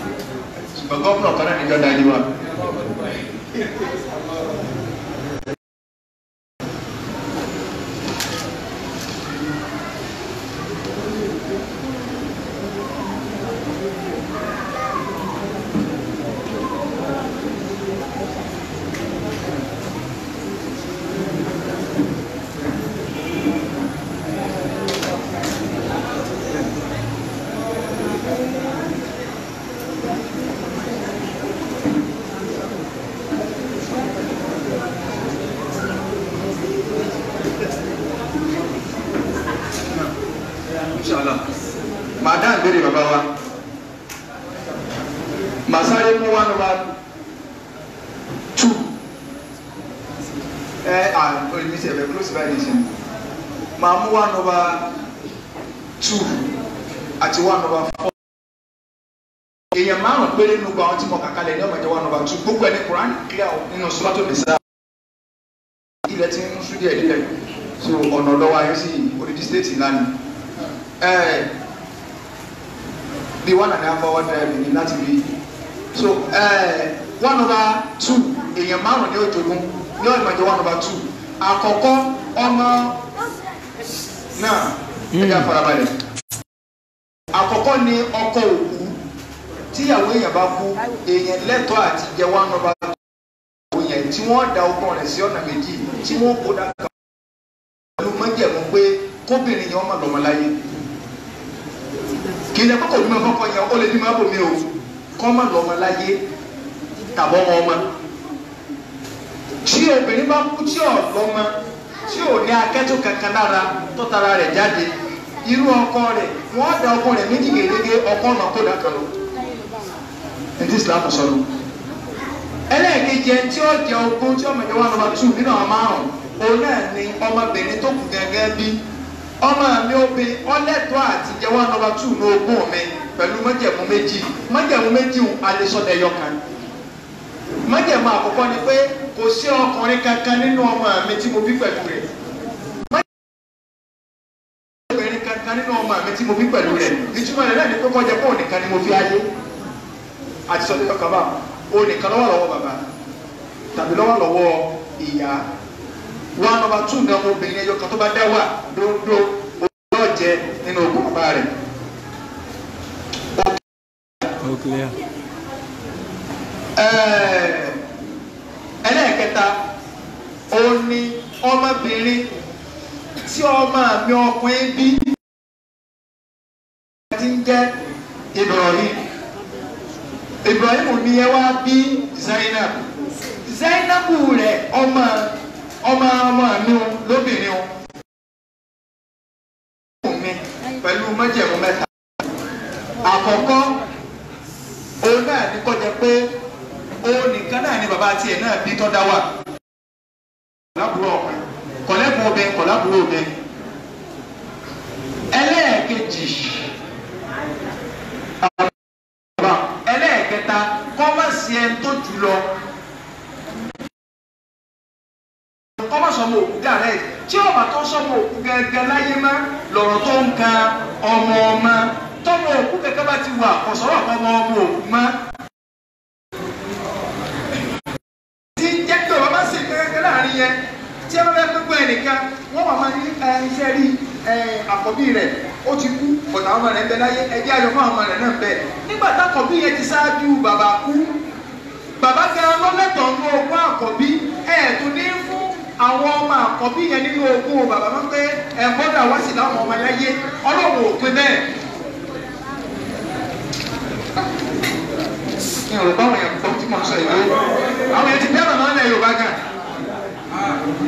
ṣùgbọ́n gọ́ọ̀nà kan náà níjọ́ dájú wa. Inshallah màá dá ìbéèrè bàbá wa màá sáré mú 1/2 olùmísì ẹ̀fẹ̀ close by nation màá mú 1/2 àti 1/4 èèyàn márùn péré nínú àwọn tí mo kà kalẹ̀ ní ọmọdé 1/2 gbogbo ẹni Quran clear nínú Suratul Nisa ilẹ̀ tí ń sún díẹ̀ díẹ̀ so ọ̀nà ọ̀dọ́ wa yóò sì odidi state ìlànà. Bí 1.5 hour drive ní láti bí so 1/2 èèyàn márùn ní òjògùn ní ọ̀ìmọ̀jẹ̀ 1/2 àkọ́kọ́ ọmọ náà ẹ̀jẹ̀ àfarabalẹ̀ àkọ́kọ́ ni ọkọ òkú tíyàwó èèyàn bá kú èèyàn lẹ́tọ̀ọ́ àti jẹ 1/2 yẹn tí wọ́n da ọkọ rẹ̀ sí ọ̀nà méjì tí wọ́n kó dàgbà pẹ̀lú mọ́jẹ̀mú pé kóbìnrin yẹn ọmọ lọ́mọ láyé kì í lẹ́ kókò bímọ fọ́kọ yẹn ó lè bímọ abòmí o kọ́ ọmọ lọ́mọ láyé tàbọ̀ ọmọ tí obìnrin bá kú tí ò lọ́mọ tí ò ní akẹ́tù kankan lára tó tara rẹ̀ jáde irú ọkọ rẹ̀ wọ́n da ọkọ rẹ̀ méjì gèdègé ọkọ ọ̀nà kó dàgbà lọ ẹni Islam sọ̀rọ̀ ẹlẹ́ẹ̀kejì ẹni tí ó jẹ ogún tí ọmọ ìjọba 1/2 nínú àwọn márùn òun náà ni ọmọbìnrin tó kù gẹ́gẹ́ bí ọmọ mi obìnrin ọlẹ́tọ̀ọ́ àti jẹ 1/2 ní ogún mi pẹ̀lú májẹ̀mú méjì alẹ́sọ̀dẹ̀yọ kan májẹ̀mú àkọ́kọ́ ni pé kò sí ọkùnrin kankan nínú ọmọ mi tí mo bí pẹ̀lú rẹ̀ ọmọbìnrin kankan nínú ọmọ mi tí mo bí pẹ̀lú rẹ̀ ìtumọ̀ rẹ̀ náà ni pé kọjá pọ̀ nìkan ni mo fi ayé àti sọ̀dẹ̀yọ kan báwọn o nìkan lọ́wọ́ bàbá tàbí lọ́wọ́ ìyá 1/2 ní ọmọbìnrin ẹyọ kan tó bá dá wà dóńdó owó jẹ nínú ogún bàbá rẹ̀. ẹlẹ́ẹ̀kẹta ó ní ọmọbìnrin tí ọmọ mi ọkùnrin bí ti ń jẹ́ Ibrahim ni ẹ wá bí Zainabu rẹ̀ ọmọ mi lóbìnrin mi pẹ̀lú májẹ̀mú mẹ́ta àkọ́kọ́ òun náà ní kọjá pé òun nìkan náà ni bàbá tiẹ̀ náà bí tọ́ dá wà kọ̀lábùrọ̀ ọ̀pẹ kọ̀lẹ́bùrọ̀ ọ̀bẹ kọ̀lábùrọ̀ ọ̀bẹ ẹlẹ́ẹ̀kejì ẹlẹ́ẹ̀kẹta kọ́mọ̀sí ẹni tó jù lọ kọ́mọ̀sọmọ òkú dàrẹ́ tí ọba tó sọmọ òkú gẹ́gẹ́ láyé má lọ̀rọ̀ tó ń ka ọmọ tọmọ òkú kẹ̀kẹ́ bá ti wà ọ̀sọ̀rọ̀ ọmọ òkú má. tí ń jẹ́ pé ọba sì gẹ́gẹ́ láàrin yẹn tí ẹ bá fẹ́ gbogbo ẹnìkan wọ́n wà máa ní iṣẹ́ rí àkọ́bí rẹ̀ ó ti kú ọ̀tà ọmọ rẹ̀ ń bẹ láyé ẹgbẹ́ ayọ̀ fún ọmọ rẹ̀ náà ń bẹ nígbà tákọ̀bí yẹn ti ṣáájú bàbá kú bàbá gan lọ́lẹ́tọ̀ọ́ ní ogún àkọ́bí tó ní fún àwọn ọmọ àkọ́bí yẹn nínú ogún bàbá máa ń pé gbọ́dọ̀ wá sí láwọn ọmọ láyé ọlọ́run ò pé bẹ́ẹ̀. ní ọ̀rọ̀ báwọn yẹn kọ́ tí mo sọ ìwé àwọn yẹn ti bẹ́ẹ̀ mọ̀ náà lẹ̀ Yorùbá gan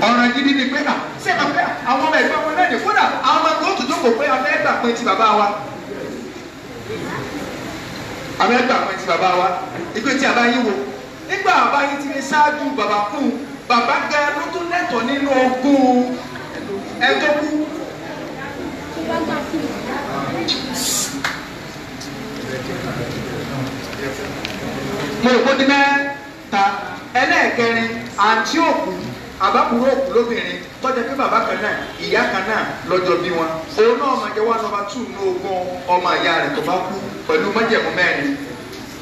ọ̀ràn gidi ni pé ṣé ẹ fẹ́ àwọn ọmọ ẹ̀gbọ́n wọn náà ní kódà àwọn ọmọ ẹgbẹ́ òtútù kò pé abẹ́ gbà pé ti bàbá wa abẹ́ gbà pé ti bàbá wa ìpè tí a bá yí wo nígbà bàbá yín ti ní ṣáájú bàbá kú bàbá gan ló tún lẹ́tọ̀ọ́ nínú ogún ẹjọ́ kú. mo rò pé ní mẹ́ta ẹlẹ́ẹ̀kẹrin àǹtí òkú àbákùrò òkú lóbìnrin tọ́jà pé bàbá kan náà ìyá kan náà lọ́jọ́ bí wọn òun náà máa jẹ́ 1/2 ní ogún ọmọ ìyá rẹ̀ tó bá kú pẹ̀lú májẹ̀mú mẹ́rin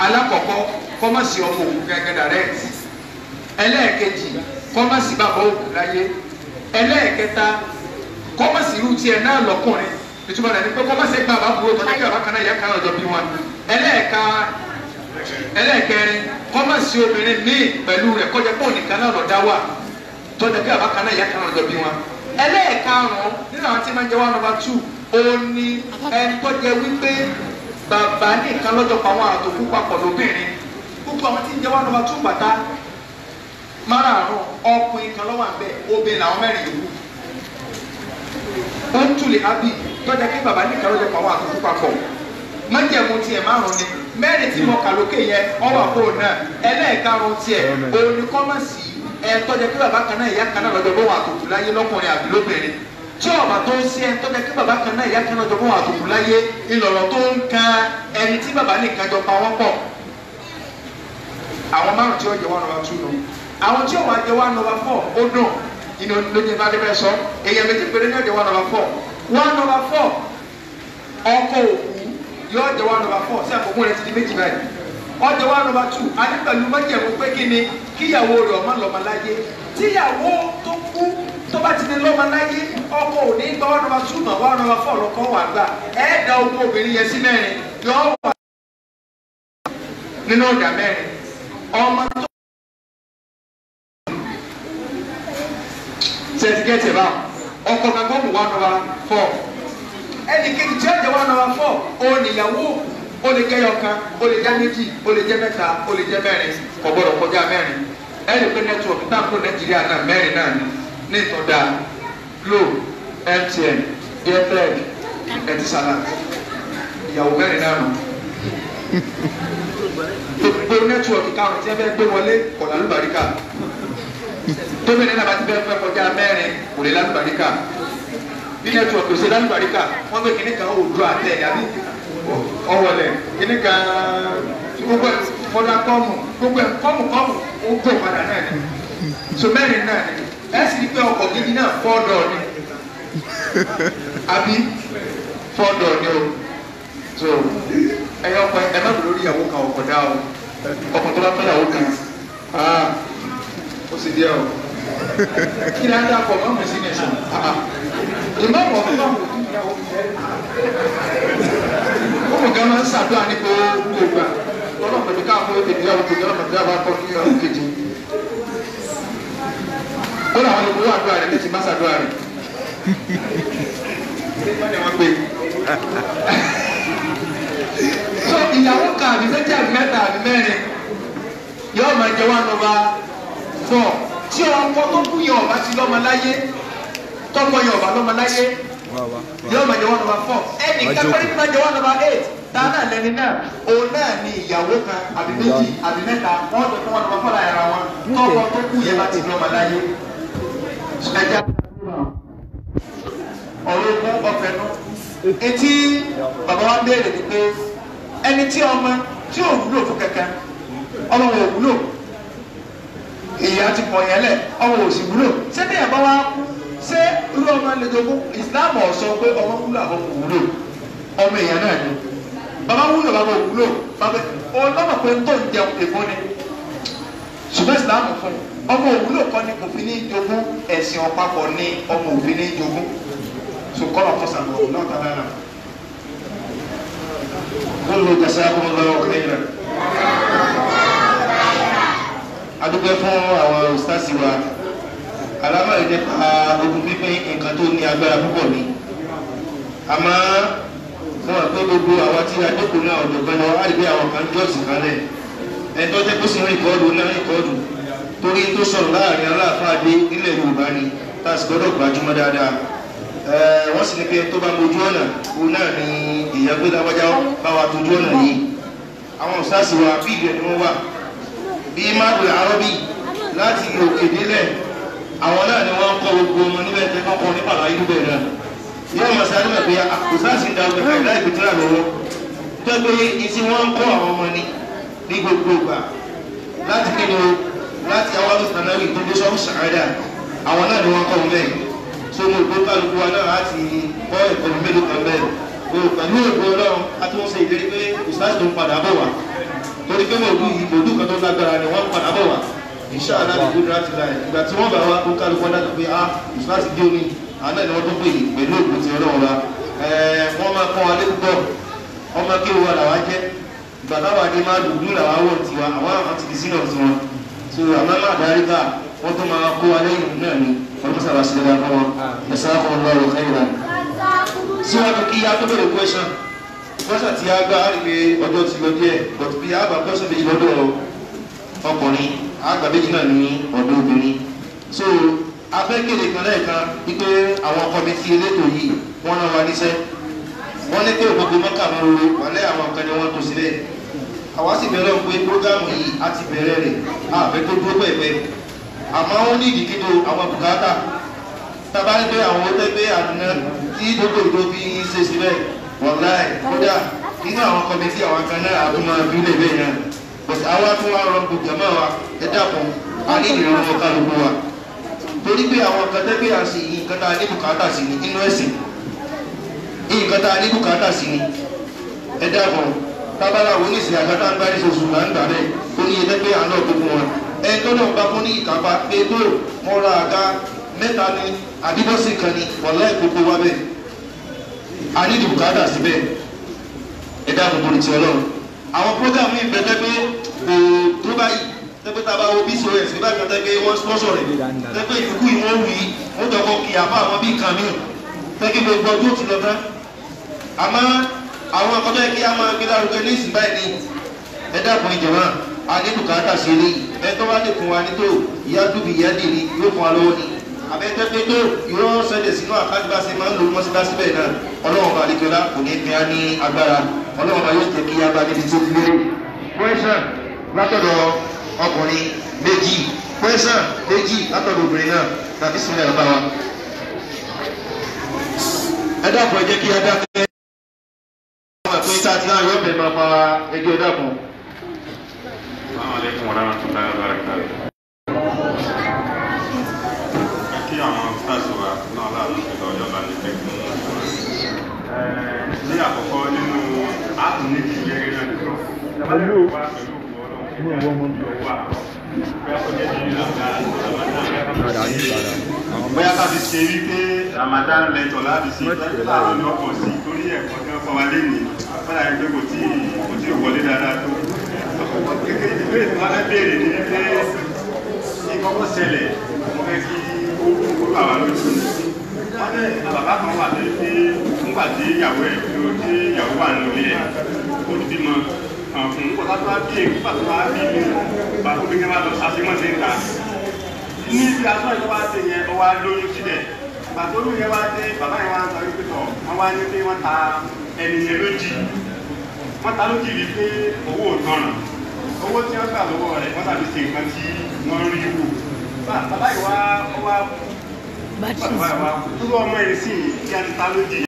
alákọ̀ọ́kọ́ kọ́mọ̀sí ọmọ òkú gẹ́gẹ́ direct ẹlẹ́ẹ̀kejì kọ́mọ̀sí bàbá òkú láyé ẹlẹ́ẹ̀kẹta kọ́mọ̀sí irú tiẹ̀ náà lọ́kùnrin ìtumọ̀ rẹ̀ ni pé kọ́mọ̀sí gba àbákùrò tọ́jà pé bàbá kan náà ìyá kan náà lọ́jọ́ bí wọn ẹlẹ́ẹ̀kẹrin kọ́mọ̀sí obìnrin míì pẹ̀lú rẹ̀ kọjá pé òun nìkan náà lọ dá wà tọ́jà pé bàbá kan náà ìyá kan náà lọ́jọ́ bí wọn ẹlẹ́ẹ̀karùn-ún nínú àwọn tí máa ń jẹ́ 1/2 òun ni ẹni tó jẹ́ wípé bàbá nìkan lọ́jọ́ pa àwọn àtòkù papọ̀ lóbìnrin gbogbo àwọn tí ń jẹ́ 1/2 pátá márààrún ọkùnrin kan lọ́wọ́ àbẹ̀ obìnrin làwọn mẹ́rin yòókù ó ń tulè ábì tọ́jà pé bàbá nìkan lọ́jọ́ pa àwọn àtòkù papọ̀ májẹ̀mú tiẹ̀ márùn ni mẹ́rin tí mo kà lókè yẹn ọwọ́ àpò náà ẹlẹ́ẹ̀karùn tiẹ̀ òun ni kọ́mọ̀sì tọ́jà pé bàbá kan náà ìyá kan náà lọ́jọ́ bọ́ wọn àtòkù láyé lọ́kùnrin àbí lóbìnrin tí ọba tó ń ṣe tọ́jà pé bàbá kan náà ìyá kan náà lọ́jọ́ bọ́ wọn àtòkù láyé ìlọ̀rọ̀ tó ń kan ẹni tí bàbá nìkan jọ pa wọ́n pọ̀ àwọn márùn tí ó jẹ́ 1/2 nù àwọn tí ó wà jẹ́ 1/4 ó dùn inú lójú bá dé bẹ́ẹ̀ sọ èèyàn méjì péré ní ọjọ́ 1/4 ọkọ òkú yóò jẹ́ 1/4 sí àkókò rẹ̀ ti di méjì báyìí ọjọ́ wa nọ́mbà 2 àní pẹ̀lú májẹ̀mú pé kí ni kíyàwó rẹ̀ ọmọ lọ́mọ láyé tíyàwó tó kú tó bá ti ní lọ́mọ láyé ọkọ ò ní gba 1 nọ́mbà 2 mà 1 nọ́mbà 4 lọ́kọ́ wà gbà ẹ̀ẹ́dà ogún obìnrin yẹn sí mẹ́rin yọ wà nínú ọ̀dà mẹ́rin ọmọ tó sẹ̀tìkẹ́tì bá ọkọ gbàgbọ́ mú 1 nọ́mbà 4 ẹnì kejì tí ó jẹ́ 1 nọ́mbà 4 òun níyàwó ó lè jẹ́ yọkan ó lè jẹ́ méjì ó lè jẹ́ mẹ́ta ó lè jẹ́ mẹ́rin kò gbọ́dọ̀ kọjá mẹ́rin ẹnì pé nẹ́tíwọ̀kì náà kó Nàìjíríà náà mẹ́rin náà ní ìtọ́jà Glo MTN Airtel Etisalat ìyàwó mẹ́rin náà nù gbogbo nẹ́tíwọ̀kì káwọn tí wọ́n fẹ́ gbé wọlé kò lálùbáríkà tóbi nínú àbátí fẹ́ kọjá mẹ́rin kò lè lálùbáríkà bí nẹ́tíwọ̀kì ò ṣe lálùbáríkà wọ́n gbé kíní kan òòdù àtẹ̀ yàbí ọwọlẹ kíní kan gbogbo fọdà kọmù gbogbo kọmù ó gbó padà náà ni so mẹ́rin náà ni ẹ sì ní pé ọkọ̀ gidi náà 4 door ni àbí 4 door ni o so ẹyọ ọkọ ẹ má bèrè lórí ìyàwó kan ọkọ̀ dá o ọkọ̀ tó bá fẹ́ ìyàwó kan ó sì díẹ̀ o kí ni a dá pọ̀ mọ́ mi sí ní ẹ̀sán ìmọ̀ ọ̀pọ̀ fún ọ̀pọ̀ ọmọ gan máa ń ṣàdúrà ní gbogbo ìgbà ọlọ́run pẹ̀lú káàkiri ètò ìyàwó kejì ọlọ́run pẹ̀lú àwọn akọ́kí ìyàwó kejì ó làwọn olùkọ́ àdúrà rẹ̀ létí má ṣàdúrà rẹ̀ wọ́n gbé so ìyàwó kan àbí méjì àbí mẹ́ta àbí mẹ́rin yóò máa jẹ́ 1 nọ́mbà 4 tí ọkọ tó kú yẹn ọba ti lọ́mọ láyé tọ́kọ yẹn ọba lọ́mọ láyé yóò máa jẹ 1 nọ́mbà 4 ẹnì kápẹ́rẹ́ ní máa jẹ 1 nọ́mbà 8 dáná lẹni náà òun náà ni ìyàwó kan àbí méjì àbí mẹ́ta wọ́n tó fún 1 nọ́mbà 4 láyé ara wọn tọ́kọ tó kú yẹn bá ti lọ́mọ láyé ẹja ọ̀rọ̀ ogún ọ̀fẹ́ nù etí bàbá wa béèrè ni pé ẹni tí ọmọ tí ò wúlò fún kẹ̀kẹ́ ọmọ ò wúlò ìyá ti pọ̀ yẹn lẹ̀ ọmọ ò sì wúlò ṣé bí ẹ̀ bá wá kú ṣé irú ọmọ ẹlẹ́dọ̀gbọ́n Islam ọ̀sọ́ pé ọmọ wúlò àbọ̀ kò wúlò ọmọ èèyàn náà ni bàbá wúlò bàbá wúlò bàbá ọlọ́mọ pé tó ń jẹun èèmọ́ ni ṣùgbọ́n Islam fún ọmọ òwúlò kọ́ ni kò fi ní jogún ẹ̀sìn ọ̀pápọ̀ ní ọmọ òfin ní jogún so kọ́ ọ̀pọ̀ sàmọ̀ náà tàbí àná. wọ́n lo jazakumullahu khairan. adúgbò fún àwọn òṣìṣẹ́ wa alámọ̀lẹ́ nípa ogun pínpín nǹkan tó ní agbára púpọ̀ ni àmọ́ fún wa pé gbogbo àwọn tí adókòó náà ọ̀dọ̀gbọ́n náà á rí bí àwọn kan jọ́ọ̀sì kan lẹ̀ ẹ̀tọ́ jẹ́ kó sì ń rìkọ́ọ̀dù náà rìkọ́ọ̀dù torí tó sọ̀rọ̀ láàrin aláàfáàdé nílẹ̀ Yorùbá ni táàsì gbọ́dọ̀ gbajúmọ̀ dáadáa wọ́n sì ní pé tó bá mojú ọ̀nà òun náà ni èèyàn gbé láwájá bá wa tójú ọ̀nà yìí àwọn òṣìṣẹ́ wa bí ìlú ẹni wọ́n wà bí mádùn àrọ́bì láti òkè délẹ̀ àwọn náà ni wọ́n kọ́ gbogbo ọmọ níbẹ̀ tẹ́ kọ́kọ́ ní pàlà ìlú bẹ̀rẹ̀ náà yóò máa sáré mọ̀ pé òṣìṣẹ́ ìdá ọgbẹ́ káyọ̀ láì gbẹ̀tẹ́rà lọ́wọ́ tó gbé ìsí wọ́n ń kọ́ àwọn ọmọ ní gbogbo ìgbà láti kéde láti àwọn àti sànáwì tó dé sọ́wọ́ sàádà àwọn náà ni wọ́n kọ́ bẹ́ẹ̀ so mo gbọ́ kálukú wa náà láti kọ́ ẹ̀kọ́ mélòó kan bẹ́ẹ̀ o pẹ̀lú ògbó ọlọ́run a tún ṣe ìlérí pé ìsáàsì tó ń padà bọ̀ wá torí pé mòdù yìí mòdù kan tó lágbára ni wọ́n padà bọ̀ wá insha Allah ti gbódúrà ti láì ìgbà tí wọ́n bá wá kó kálukú ọ̀dà pé ìsáàsì dé omi àwọn náà ni wọ́n tó pè pẹ̀lú ògbó ti ọlọ́run wa wọ́n máa kọ́ wa lé púpọ̀ ọmọ kí wọ́n làwa jẹ́ gbàdáwà ní máa dùn nílà wá wọ̀ tiwa àwọn àwọn ti di sínú ọ̀tún wọn so àmọ́ máa darí ká wọ́n tó máa kó wa lẹ́yìn náà ni wọ́n tó sábà sílẹ̀ wá fún wọn ẹ̀sán fún ọlọ́run khairan. síwájú kí a tó bẹ̀rẹ̀ question tí a gbá àríwé ọjọ́ ti lọ díẹ̀ but bí a bá question méjì lọ́dọ̀ ọkùnrin àgbà méjì náà ní ọ̀dọ̀ obìnrin so afẹ́kẹ̀lẹ̀ kan lẹ́ẹ̀kan wípé àwọn kọ́mítì elétò yìí wọ́n rán wa níṣẹ́ wọ́n ní pé ògbógbó mọ́kà ló ro wàlẹ́ àwọn kan ni wọ́n tó sílẹ̀ àwa sì bẹ̀rẹ̀ pé prógámù yìí á ti bẹ̀rẹ̀ rẹ̀ àfẹ́ tó dúró pẹ̀pẹ́ àmọ́ ó ní ìdíkídó àwọn bùkátà tábà ń gbé àwọn tẹ́gbẹ́ àdúná tí gbogbo ìlú fi ń ṣe síbẹ̀ wọ̀láì kódà nínú àwọn kọ́mítì àwọn kan náà àtúmọ̀ ìbílẹ̀ bẹ́ẹ̀ náà bọ̀sẹ̀ àwa tún wá rọ gbogbo jẹ̀mọ́ wa ẹ dàpọ̀ a ní ìrànwọ́ kálukú wa torí pé àwọn kan tẹ́gbẹ́ àṣì nǹkan tá a ní bùkátà sí ní inú ẹ̀sìn nǹkan tá a ní bùkátà sí ni ẹ dàpọ̀ tábàlà wo ní ìsìn àgbàdo agbárí oṣù là ń gbà bẹ́ẹ̀ tó ní iye tẹ́gbẹ́ àná ọ̀gbẹ́ fún wọn ẹni tó náà bá fún ní ìkápá pé tó mo ra àga mẹ́ta ní àdìbọ́sì kan ní wọ̀lá ìkókó wa bẹ́ẹ̀ a ní ìdìbùkádà síbẹ̀ ẹ̀dá àbùkù ní ti ọlọ́run àwọn program mi bẹ̀rẹ̀ pé kò tó báyìí tẹ́gbẹ́ tá a bá wo bcos nígbà kan tẹ́gbẹ́ wọ́n sponsor rẹ̀ tẹ́gbẹ́ ìfikún yìí wọ́n wí wọ́n dọ̀kọ̀ kí àbá àwọn bí kan mí tẹ́gbẹ́ gbogbo ọdún ti lọ tán àmọ́ àwọn akọ́jọ́ yẹ kí a máa gbé lárugẹ ní ìsìn báyìí ní ẹ̀dá àpò ìjọba a ní bùkátà sí rí ẹ̀tọ́ wá lè fún wa ní tó ìyá dúbì ìyá dì ní yóò fún wa lọ́wọ́ ni àbẹ́tẹ́gbẹ́ tó yóò sẹ́lẹ̀ sínú àkájúbáṣe máa ń lo mọ́síláṣí bẹ́ẹ̀ náà ọlọ́run bá àdìgbẹ́lá kò ní fi á ní agbára ọlọ́run bá yóò jẹ́ kí a bá níbi tó fi lérè. question látọ̀dọ̀ ọkùnrin méjì question méjì látọ̀dọ̀ obìnrin náà tàbí sílẹ̀ ọba wa. ẹ dákun ẹ jẹ́ kí a dákẹ́ àwọn ẹ̀kọ́ ìta àti náà yóò bẹ̀rẹ̀ máa pa ẹgbẹ́ dákun. Assalamu alaikum warahmatullahi wabarakatuh. Kí àwọn stars wa náà láàrín ìpínlẹ̀ Ọ̀yọ́ bá ní pẹ̀lú ní àkọ́kọ́ nínú àtúnìkì gẹ́gẹ́ náà ní sọ. Pẹ̀lú bóyá ká fi ṣe wípé Ramadan lẹ́tọ̀ láti ṣe láàrín ní ọkọ̀ sí torí ẹ̀kọ́ tí wọ́n kọ́ wa lé ní bọ́lá ẹgbẹ́ kò tí ì wọlé dáadáa tó. Kékeré ìbéèrè tí wọ́n fẹ́ béèrè ní wípé ní kọ́kọ́ ṣẹlẹ̀ wọ́n fẹ́ kí ó kúrò àwọn lójú. Wọ́n ní bàbá kan wà lórí pé nígbà tí ìyàwó ẹ̀ tí ìyàwó wà nínú ilé ẹ̀ ó ti bímọ fún nígbà tó bá bí èkó pàtó bá bí mi bàbá mi kí wọ́n lọ sàṣemọ́sẹ̀ ń ta. Ní ibi aṣọ ìjọba ṣe yẹn ó wá lóyún sílẹ̀. Ìgbà tó lóyún yẹn wá dé bàbá yẹn wá ń sọ wípé tọ̀ wọ́n wá ní pé wọ́n ta ẹni yẹn lójì. Wọ́n ta lójì rí pé owó ò tọ̀nà. Owó tí wọ́n gbà lọ́wọ́ rẹ̀ wọ́n tàbí ṣe nǹkan tí wọ́n rí wò. Bàbá yìí wá tó ọmọ yẹn sì kí a ti ta lójì.